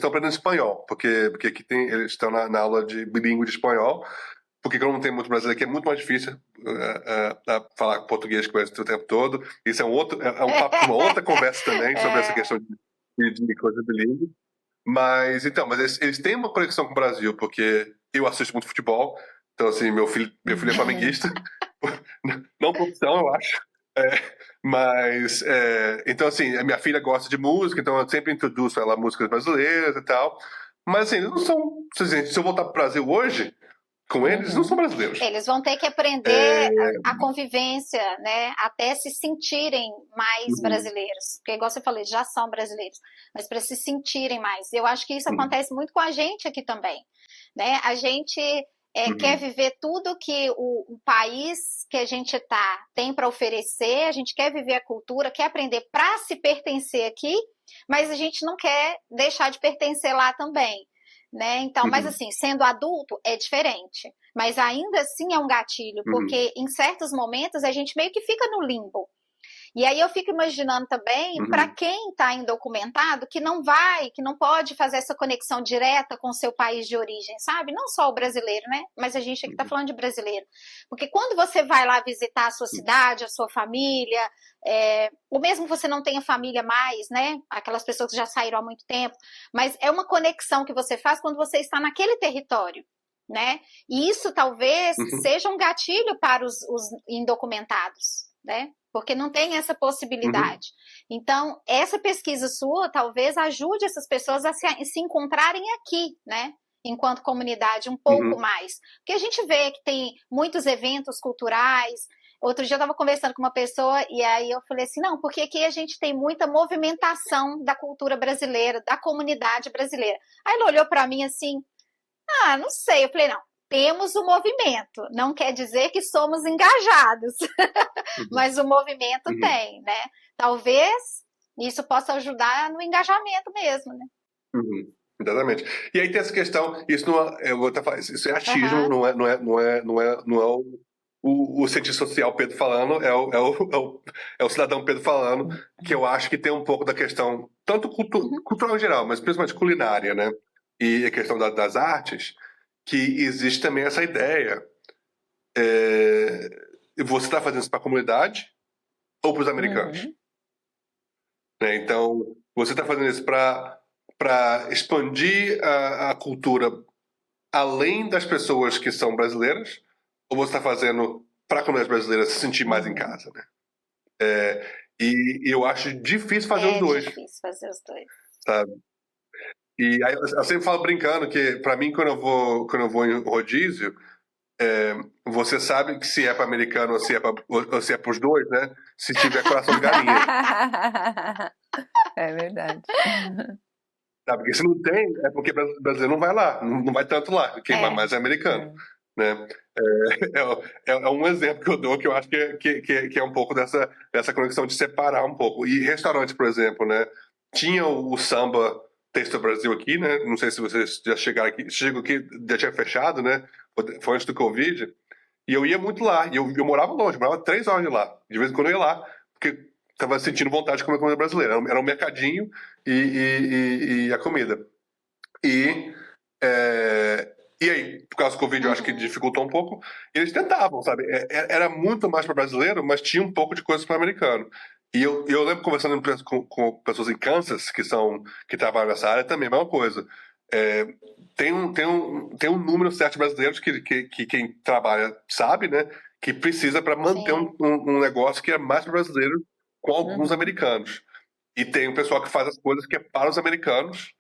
aprendendo espanhol, porque aqui eles estão na aula de bilíngue de espanhol, porque como não tem muito brasileiro aqui, é muito mais difícil falar português com eles o tempo todo. Isso é um papo, uma outra conversa também, sobre essa questão de coisa bilíngue. Mas eles têm uma conexão com o Brasil, porque eu assisto muito futebol, então, assim, meu filho é flamenguista, não por opção, eu acho. Mas, então, assim, a minha filha gosta de música, então eu sempre introduzo ela a músicas brasileiras e tal. Mas, assim, eles não são. Se eu voltar para o Brasil hoje, com eles não são brasileiros. Eles vão ter que aprender a convivência, né? Até se sentirem mais brasileiros. Porque, igual você falou, eles já são brasileiros, mas para se sentirem mais. Eu acho que isso acontece muito com a gente aqui também, né? A gente quer viver tudo que o país que a gente tem para oferecer, a gente quer viver a cultura, quer aprender para se pertencer aqui, mas a gente não quer deixar de pertencer lá também. Né? Então, mas assim, sendo adulto é diferente, mas ainda assim é um gatilho, porque em certos momentos a gente meio que fica no limbo. E aí eu fico imaginando também, para quem está indocumentado, que não vai, que não pode fazer essa conexão direta com o seu país de origem, sabe? Não só o brasileiro, né? Mas a gente aqui está falando de brasileiro. Porque quando você vai lá visitar a sua cidade, a sua família, ou mesmo você não tenha família mais, né? Aquelas pessoas que já saíram há muito tempo, mas é uma conexão que você faz quando você está naquele território, né? E isso talvez seja um gatilho para os indocumentados, né? Porque não tem essa possibilidade. Então, essa pesquisa sua talvez ajude essas pessoas a se encontrarem aqui, né? Enquanto comunidade, um pouco mais. Porque a gente vê que tem muitos eventos culturais. Outro dia eu estava conversando com uma pessoa e aí eu falei assim, não, porque aqui a gente tem muita movimentação da cultura brasileira, da comunidade brasileira. Aí ele olhou para mim assim, não sei. Eu falei, não, temos o movimento, não quer dizer que somos engajados, mas o movimento tem, né? Talvez isso possa ajudar no engajamento mesmo, né? Exatamente. E aí tem essa questão, isso não é, eu vou até falar, isso é achismo, não é o cientista social Pedro falando, é o cidadão Pedro falando, que eu acho que tem um pouco da questão, tanto cultural em geral, mas principalmente culinária, né? E a questão das artes, que existe também essa ideia. Você está fazendo isso para a comunidade ou para os americanos? Né? Então, você está fazendo isso para expandir a cultura além das pessoas que são brasileiras, ou você está fazendo para a comunidade brasileira se sentir mais em casa, né? E eu acho difícil fazer os dois. É difícil fazer os dois. Sabe? E aí eu sempre falo brincando que, para mim, quando eu vou em rodízio, você sabe que se é para americano ou se é para os dois, né? Se tiver coração de galinha. É verdade. Sabe? Porque se não tem, é porque o brasileiro não vai lá, não vai tanto lá, quem vai mais é americano. Né? É um exemplo que eu dou que eu acho que é um pouco dessa conexão de separar um pouco. E restaurante, por exemplo, né? Tinha o Samba Taste do Brasil aqui, né? Não sei se vocês já chegaram aqui. Chegou aqui, já tinha fechado, né? Foi antes do Covid. E eu ia muito lá. E eu morava longe, morava 3 horas de lá. De vez em quando eu ia lá, porque estava sentindo vontade de comer comida brasileira. Era um mercadinho e a comida. E aí, por causa do Covid, eu acho que dificultou um pouco. Eles tentavam, sabe? Era muito mais para brasileiro, mas tinha um pouco de coisa para americano. E eu lembro conversando com pessoas em Kansas que trabalham nessa área também, a mesma coisa. Tem um número certo de brasileiros que quem trabalha sabe, né? Que precisa para manter um negócio que é mais para brasileiro com alguns americanos. E tem um pessoal que faz as coisas que é para os americanos.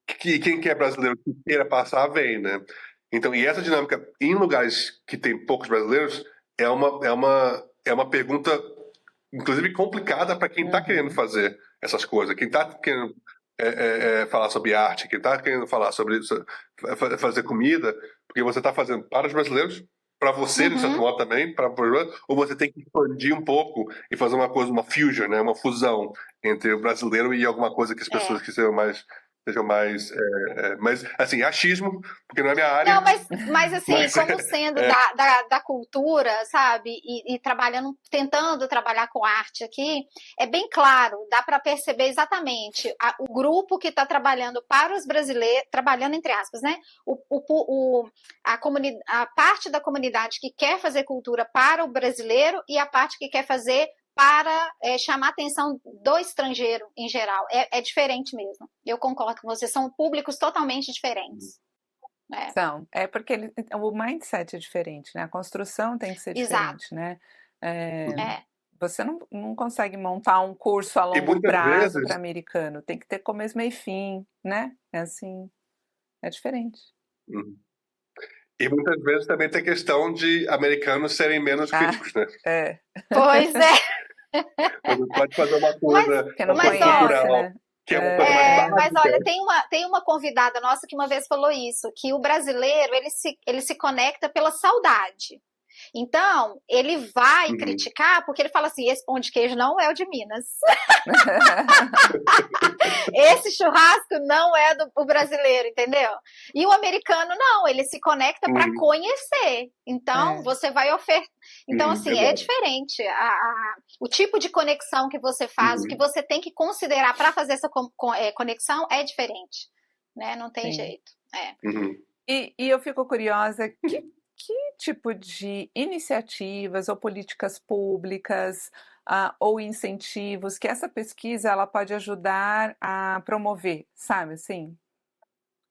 Que quem quer brasileiro que queira passar, vem, né? Então, e essa dinâmica em lugares que tem poucos brasileiros é uma pergunta, inclusive, complicada para quem está querendo fazer essas coisas, quem está querendo falar sobre arte, quem está querendo falar sobre fazer comida, porque você está fazendo para os brasileiros, para você, de certo modo, também, ou você tem que expandir um pouco e fazer uma coisa, uma fusion, né? Uma fusão entre o brasileiro e alguma coisa que as pessoas que sejam mais mas assim, achismo, porque não é minha área. Não, mas assim, como sendo da cultura, sabe, e tentando trabalhar com arte aqui, é bem claro, dá para perceber exatamente o grupo que está trabalhando para os brasileiros, trabalhando entre aspas, né, a parte da comunidade que quer fazer cultura para o brasileiro e a parte que quer fazer para chamar a atenção do estrangeiro em geral. É diferente mesmo. Eu concordo com você, são públicos totalmente diferentes. São, porque o mindset é diferente, né? A construção tem que ser diferente, né? Você não consegue montar um curso a longo prazo para americano, tem que ter começo, meio e fim, né? É assim, é diferente. E muitas vezes também tem questão de americanos serem menos críticos, né? Pois é. Você pode fazer uma coisa cultural, né? Que é uma coisa mais básica. Mas olha, tem uma convidada nossa que uma vez falou isso, que o brasileiro, ele se conecta pela saudade. Então, ele vai Uhum. criticar porque ele fala assim, esse pão de queijo não é o de Minas. Esse churrasco não é do brasileiro, entendeu? E o americano não, ele se conecta para Uhum. conhecer. Então, você vai ofertar. Então, assim, é Exato. diferente. O tipo de conexão que você faz, o que Uhum. você tem que considerar para fazer essa conexão é diferente. Né? Não tem Sim. jeito. Uhum. E eu fico curiosa, que tipo de iniciativas ou políticas públicas ou incentivos que essa pesquisa ela pode ajudar a promover, sabe assim?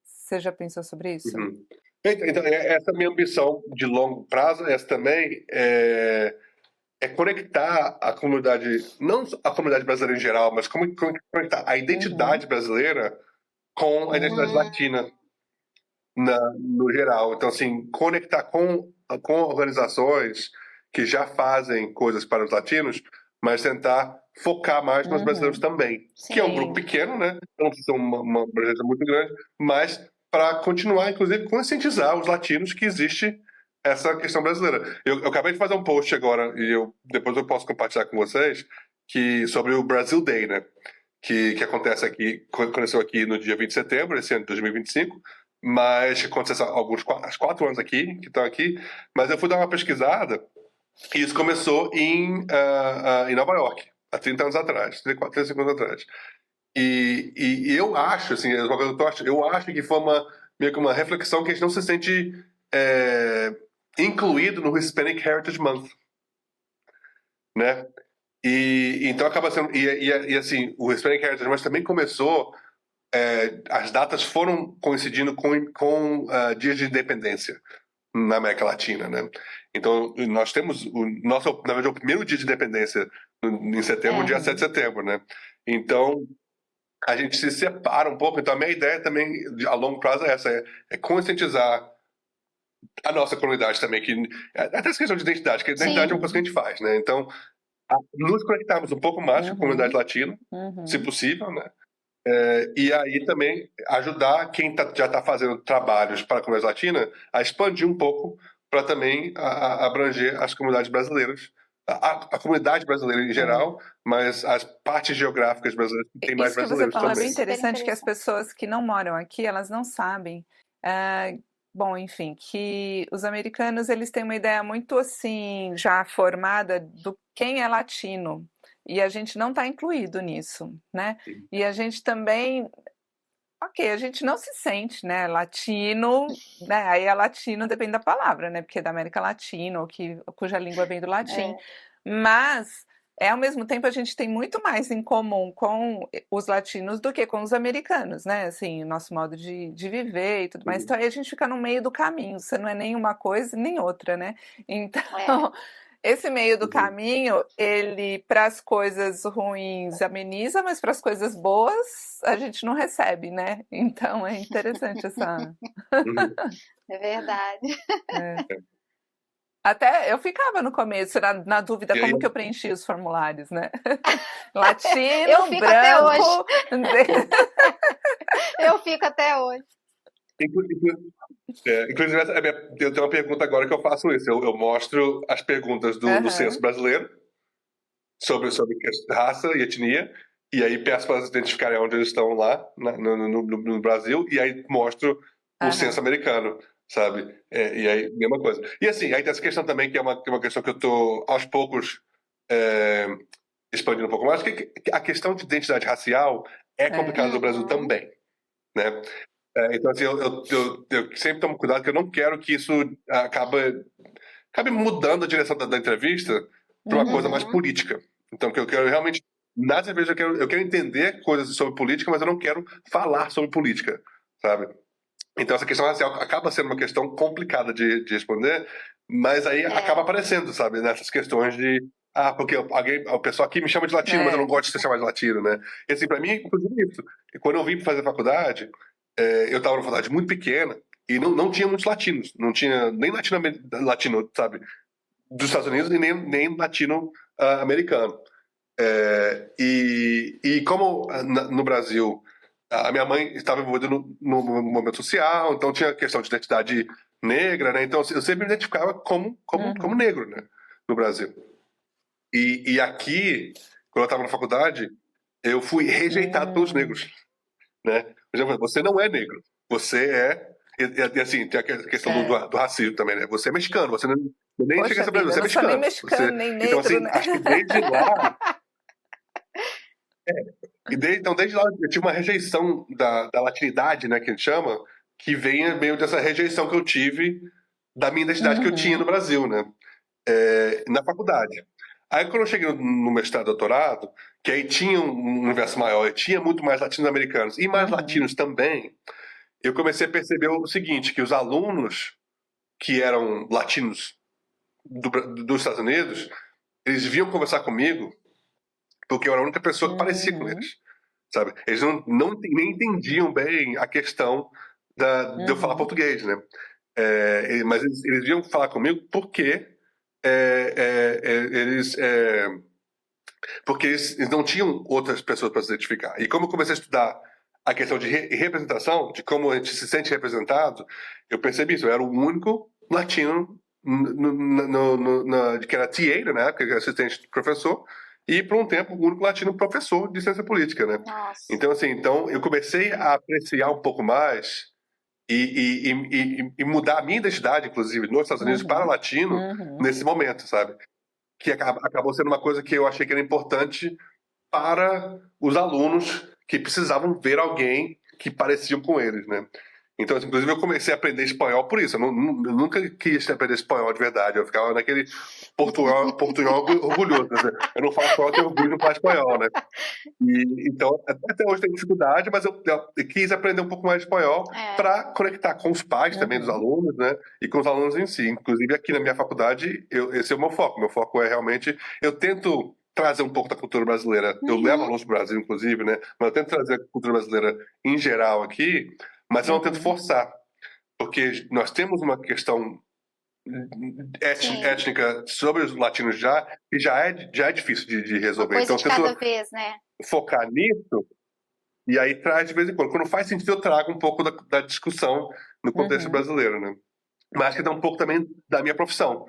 Você já pensou sobre isso? Uhum. Então, essa é a minha ambição de longo prazo, essa também é conectar a comunidade, não a comunidade brasileira em geral, mas como conectar a identidade brasileira com a identidade Uhum. latina no geral. Então, assim, conectar com organizações que já fazem coisas para os latinos, mas tentar focar mais nos brasileiros também. Que é um grupo Sim. pequeno, né? Não precisa ser uma presença muito grande, mas para continuar, inclusive, conscientizar os latinos que existe essa questão brasileira. Eu acabei de fazer um post agora, e depois eu posso compartilhar com vocês, sobre o Brasil Day, né? Que acontece aqui, aconteceu aqui no dia 20 de setembro, esse ano de 2025, mas que aconteceu há 4 anos aqui, que estão aqui, mas eu fui dar uma pesquisada e isso começou em Nova York, há 30 anos atrás, 34, 35 anos atrás. E eu acho, assim, eu acho que foi meio que uma reflexão que a gente não se sente incluído no Hispanic Heritage Month, né? E então acaba sendo, e assim, o Hispanic Heritage Month também começou, as datas foram coincidindo com dias de independência na América Latina, né? Então, nós temos na verdade, o primeiro dia de independência em setembro, dia 7 de setembro, né? Então, a gente se separa um pouco. Então, a minha ideia também, a longo prazo, é essa: é conscientizar a nossa comunidade também, que até essa questão de identidade, que a identidade é uma coisa que a gente faz, né? Então, nos conectarmos um pouco mais com a comunidade latina, se possível, né? E aí também ajudar quem já está fazendo trabalhos para a comunidade latina a expandir um pouco para também abranger as comunidades brasileiras, a comunidade brasileira em geral, mas as partes geográficas brasileiras que tem mais Isso que você brasileiros falou é também. bem interessante, que as interessante. pessoas que não moram aqui, elas não sabem. Bom, enfim, que os americanos eles têm uma ideia muito assim já formada do quem é latino. E a gente não está incluído nisso, né? E a gente também, ok, a gente não se sente, né, latino, né? Aí é latino depende da palavra, né? Porque é da América Latina, ou cuja língua vem do latim. Mas ao mesmo tempo a gente tem muito mais em comum com os latinos do que com os americanos, né? Assim, o nosso modo de viver e tudo mais. Então aí a gente fica no meio do caminho, você não é nem uma coisa nem outra, né? Então, esse meio do caminho, ele, para as coisas ruins, ameniza, mas para as coisas boas, a gente não recebe, né? Então é interessante essa. É verdade. Até eu ficava no começo na dúvida E aí, como que eu preenchia os formulários, né? Latino, Eu fico até branco. Eu fico até hoje. inclusive, eu tenho uma pergunta agora que eu faço isso. Eu mostro as perguntas do censo brasileiro sobre raça e etnia, e aí peço para elas identificarem onde eles estão lá no Brasil, e aí mostro o censo americano, sabe? E aí, mesma coisa. E assim, aí tem essa questão também, que é uma questão que eu estou, aos poucos, expandindo um pouco mais, que a questão de identidade racial é complicada no Brasil também, né? Então, assim, eu sempre tomo cuidado, que eu não quero que isso acabe mudando a direção da entrevista para uma coisa mais política. Então, que eu quero realmente, nas entrevistas, eu quero entender coisas sobre política, mas eu não quero falar sobre política, sabe? Então, essa questão racial acaba sendo uma questão complicada de responder, mas aí acaba aparecendo, sabe? Nessas questões de porque o pessoal aqui me chama de latino, mas eu não gosto de ser chamado de latino, né? E assim, pra mim, inclusive isso. E quando eu vim fazer faculdade, eu estava numa faculdade muito pequena e não tinha muitos latinos. Não tinha nem latino, sabe? Dos Estados Unidos e nem latino-americano. E como no Brasil a minha mãe estava envolvida no movimento social, então tinha questão de identidade negra, né? Então eu sempre me identificava como negro, né? No Brasil. E aqui, quando eu estava na faculdade, eu fui rejeitado pelos negros, né? Você não é negro, você é... E assim, tem a questão do racismo também, né? Você é mexicano, você nem Poxa chega a ser vida, brasileiro, você é eu não sou nem mexicano. mexicano, nem Então, negro, assim, né? acho que desde lá... Então, desde lá, eu tive uma rejeição da latinidade, né, que a gente chama, que vem meio dessa rejeição que eu tive da minha identidade que eu tinha no Brasil, né? Na faculdade. Aí quando eu cheguei no mestrado e doutorado, que aí tinha um universo maior, e tinha muito mais latino-americanos e mais latinos também, eu comecei a perceber o seguinte, que os alunos que eram latinos dos Estados Unidos, eles vinham conversar comigo porque eu era a única pessoa que parecia com eles, sabe? Eles nem entendiam bem a questão de eu falar português, né? Mas eles vinham falar comigo porque eles não tinham outras pessoas para se identificar. E como eu comecei a estudar a questão de representação, de como a gente se sente representado, eu percebi isso. Eu era o único latino que era TA, né, que era assistente de professor, e por um tempo o único latino professor de ciência política, né? Nossa. Então, assim, eu comecei a apreciar um pouco mais e mudar a minha identidade, inclusive, nos Estados Unidos para latino nesse momento, sabe? Que acabou sendo uma coisa que eu achei que era importante para os alunos que precisavam ver alguém que parecia com eles, né? Então, assim, inclusive, eu comecei a aprender espanhol por isso. Eu nunca quis aprender espanhol de verdade. Eu ficava naquele portunhol orgulhoso. Né? Eu não falo espanhol, eu tenho orgulho de não falar espanhol, né? Então, até hoje tenho dificuldade, mas eu quis aprender um pouco mais de espanhol para conectar com os pais também dos alunos, né? E com os alunos em si. Inclusive, aqui na minha faculdade, esse é o meu foco. Meu foco é realmente... Eu tento trazer um pouco da cultura brasileira. Eu levo alunos para o Brasil, inclusive, né? Mas eu tento trazer a cultura brasileira em geral aqui, mas eu não tento forçar. Porque nós temos uma questão étnica sobre os latinos e já é difícil de resolver. Uma coisa então, de cada vez, né? Focar nisso, e aí traz de vez em quando. Quando faz sentido, eu trago um pouco da discussão no contexto brasileiro, né? Mas que dá um pouco também da minha profissão.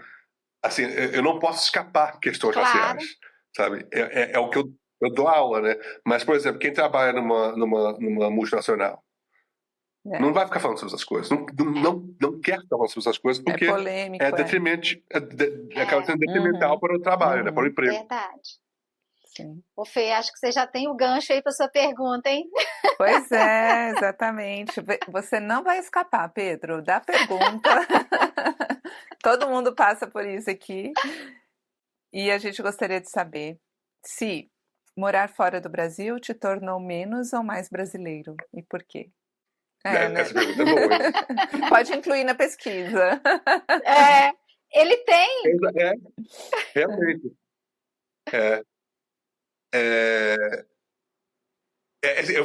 Assim, eu não posso escapar questões raciais, sabe? É o que eu dou aula, né? Mas, por exemplo, quem trabalha numa multinacional não vai ficar falando sobre essas coisas. Não quer ficar falando sobre essas coisas porque polêmico, acaba sendo detrimental para o trabalho, né? Para o emprego. Verdade. Sim. Ô Fê, acho que você já tem o gancho aí para sua pergunta, hein? Pois é, exatamente. Você não vai escapar, Pedro, da pergunta. Todo mundo passa por isso aqui. E a gente gostaria de saber se morar fora do Brasil te tornou menos ou mais brasileiro e por quê? Né? Essa pergunta é boa, hein? Pode incluir na pesquisa. Ele tem. Realmente.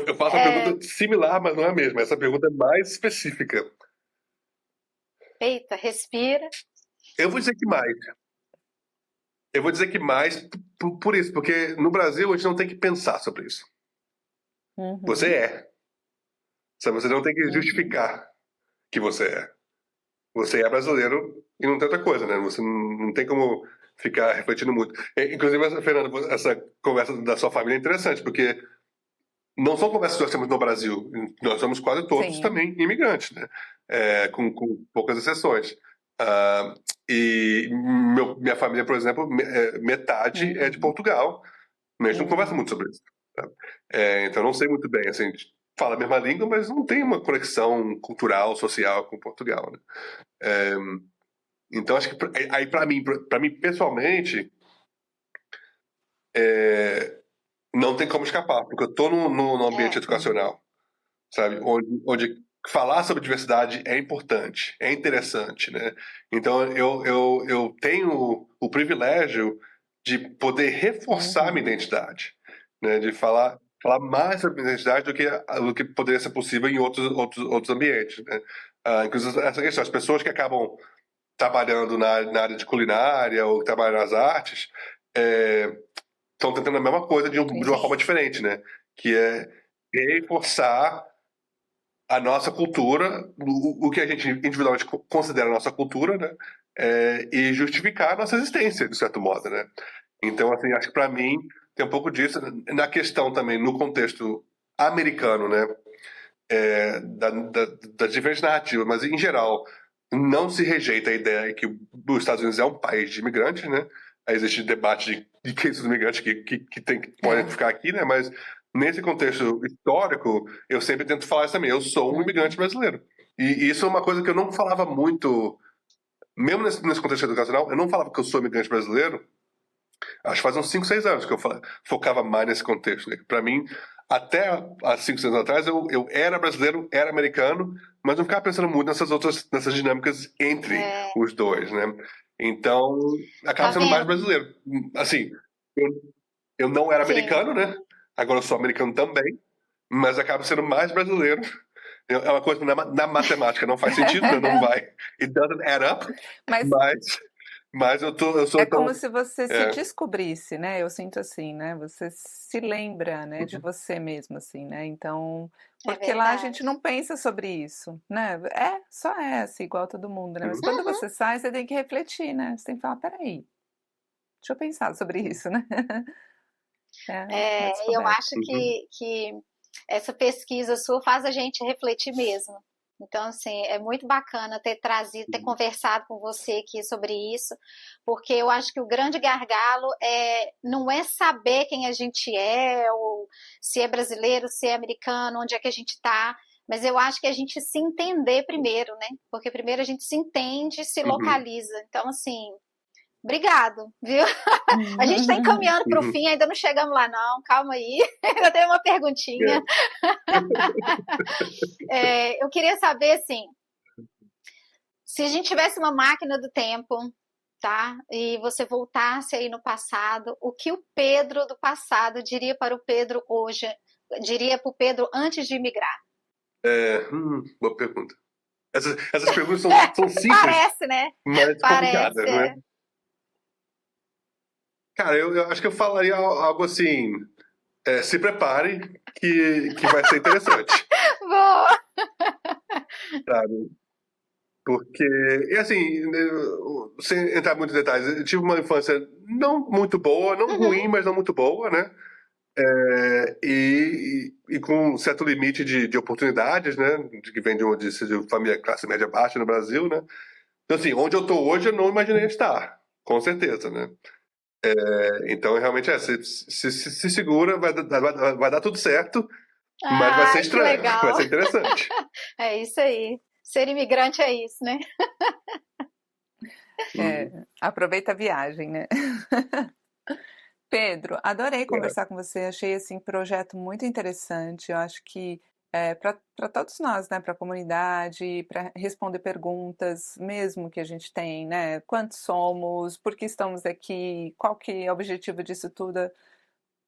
Eu faço uma pergunta similar, mas não é a mesma. Essa pergunta é mais específica. Eita, respira. Eu vou dizer que mais. Eu vou dizer que mais por isso, porque no Brasil a gente não tem que pensar sobre isso. Você é. Você não tem que justificar que você é. Você é brasileiro e não tem outra coisa, né? Você não tem como ficar refletindo muito. Inclusive, Fernanda, essa conversa da sua família é interessante, porque não são conversas que nós temos no Brasil. Nós somos quase todos também imigrantes, né? Com poucas exceções. E minha família, por exemplo, metade é de Portugal. Mas a gente não conversa muito sobre isso. Tá? Então, eu não sei muito bem. Assim, a gente fala a mesma língua, mas não tem uma conexão cultural, social com Portugal. Né? Então, acho que aí para mim pessoalmente, não tem como escapar, porque eu estou no ambiente educacional, sabe? Onde falar sobre diversidade é importante, é interessante, né? Então, eu tenho o privilégio de poder reforçar a minha identidade, né? De falar mais sobre a minha identidade do que poderia ser possível em outros ambientes, né? Inclusive, essa questão, as pessoas que acabam trabalhando na área de culinária ou que trabalham nas artes estão tentando a mesma coisa de uma forma diferente, né? Que é reforçar a nossa cultura, o que a gente individualmente considera a nossa cultura, né? E justificar a nossa existência, de certo modo, né? Então, assim, acho que para mim tem um pouco disso na questão também, no contexto americano, né? Das diferentes narrativas, mas em geral não se rejeita a ideia que os Estados Unidos é um país de imigrantes, né? Aí existe debate de quem são os imigrantes que podem ficar aqui, né? Mas nesse contexto histórico, eu sempre tento falar isso também. Eu sou um imigrante brasileiro. E isso é uma coisa que eu não falava muito, mesmo nesse contexto educacional, eu não falava que eu sou imigrante brasileiro. Acho que faz uns 5, 6 anos que eu focava mais nesse contexto. Né? Para mim, até há 5, 6 anos atrás, eu era brasileiro, era americano, mas não ficava pensando muito nessas dinâmicas entre os dois, né? Então, acaba sendo mais brasileiro. Assim, eu não era americano, né? Agora eu sou americano também, mas acaba sendo mais brasileiro. É uma coisa que na matemática não faz sentido, né? Não vai. It doesn't add up. Mas eu sou como se você se descobrisse, né? Eu sinto assim, né? Você se lembra, né, de você mesmo, assim, né? Então, porque lá a gente não pensa sobre isso, né? Só assim, igual todo mundo, né? Mas quando você sai, você tem que refletir, né? Você tem que falar, peraí, deixa eu pensar sobre isso, né? Eu acho que essa pesquisa sua faz a gente refletir mesmo. Então, assim, é muito bacana ter conversado com você aqui sobre isso, porque eu acho que o grande gargalo não é saber quem a gente é, ou se é brasileiro, se é americano, onde é que a gente está, mas eu acho que a gente se entender primeiro, né? Porque primeiro a gente se entende, se localiza. Então, assim, obrigado, viu? A gente está encaminhando para o fim, ainda não chegamos lá não, calma aí, eu tenho uma perguntinha. Eu queria saber, assim, se a gente tivesse uma máquina do tempo, tá? E você voltasse aí no passado, o que o Pedro do passado diria para o Pedro hoje, diria para o Pedro antes de imigrar? Boa pergunta. Essas perguntas são simples. Parece, né? Mas complicadas, né? Cara, eu acho que eu falaria algo assim, se prepare que vai ser interessante. Boa! Sabe? Porque, e assim, sem entrar muito em detalhes, eu tive uma infância não muito boa, não ruim, mas não muito boa, né? E com um certo limite de oportunidades, né? Que vem de família classe média baixa no Brasil, né? Então, assim, onde eu tô hoje eu não imaginei estar, com certeza, né? Então, realmente, se segura, vai dar tudo certo, mas vai ser estranho, vai ser interessante. É isso aí. Ser imigrante é isso, né? Aproveita a viagem, né? Pedro, adorei conversar com você, achei esse projeto muito interessante, eu acho que para todos nós, né, para a comunidade, para responder perguntas mesmo que a gente tem, né, quantos somos, por que estamos aqui, qual que é o objetivo disso tudo,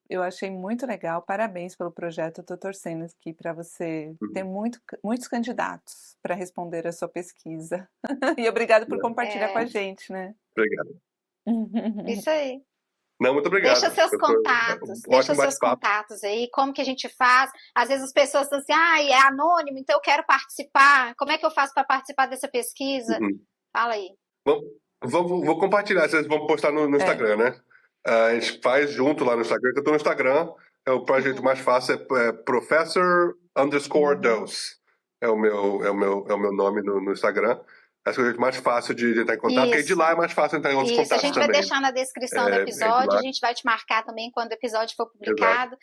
eu achei muito legal, parabéns pelo projeto, estou torcendo aqui para você ter muitos candidatos para responder a sua pesquisa, e obrigado por compartilhar com a gente, né. Obrigado. Isso aí. Não, muito obrigado. Deixa seus contatos aí, como que a gente faz. Às vezes as pessoas estão assim, é anônimo, então eu quero participar. Como é que eu faço para participar dessa pesquisa? Fala aí. Vou compartilhar, vocês vão postar no Instagram, né? A gente faz junto lá no Instagram, que eu tô no Instagram, o projeto mais fácil é Professor_Dose. É o meu nome no Instagram. Acho que é o jeito mais fácil de entrar em contato, porque de lá é mais fácil entrar em outros contatos também. A gente vai deixar na descrição do episódio, a gente vai te marcar também quando o episódio for publicado. Exato.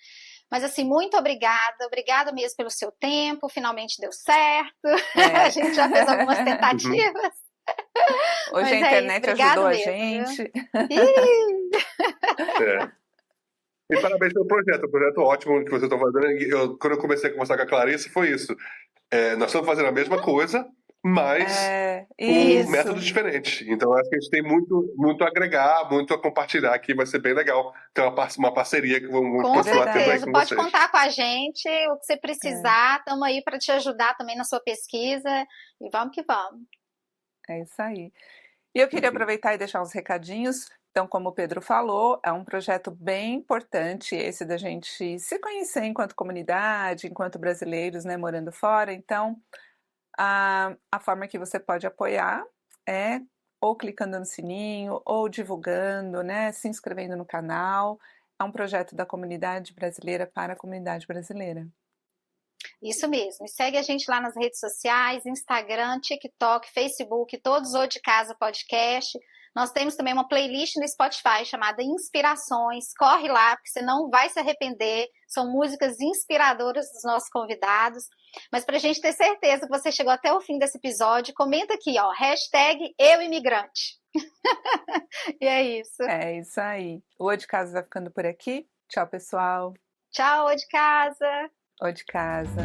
Mas assim, muito obrigada mesmo pelo seu tempo, finalmente deu certo, a gente já fez algumas tentativas. Hoje a internet ajudou a gente. E parabéns pelo projeto, um projeto ótimo que vocês estão fazendo. Quando eu comecei a conversar com a Clarice, foi isso. Nós estamos fazendo a mesma coisa, mas com métodos diferentes. Então, acho que a gente tem muito a agregar, muito a compartilhar, que vai ser bem legal. Tem uma parceria que vamos continuar tendo aí com Pode vocês. contar com a gente, o que você precisar, estamos aí para te ajudar também na sua pesquisa, e vamos que vamos. É isso aí. E eu queria aproveitar e deixar uns recadinhos. Então, como o Pedro falou, é um projeto bem importante esse da gente se conhecer enquanto comunidade, enquanto brasileiros, né, morando fora. Então, a forma que você pode apoiar é ou clicando no sininho, ou divulgando, né, se inscrevendo no canal. É um projeto da comunidade brasileira para a comunidade brasileira. Isso mesmo. E segue a gente lá nas redes sociais, Instagram, TikTok, Facebook, todos o De Casa Podcast. Nós temos também uma playlist no Spotify chamada Inspirações. Corre lá, porque você não vai se arrepender. São músicas inspiradoras dos nossos convidados. Mas para a gente ter certeza que você chegou até o fim desse episódio, comenta aqui, ó, #EuImigrante. E é isso. É isso aí. O O de Casa vai ficando por aqui. Tchau, pessoal. Tchau, O de Casa. O de Casa.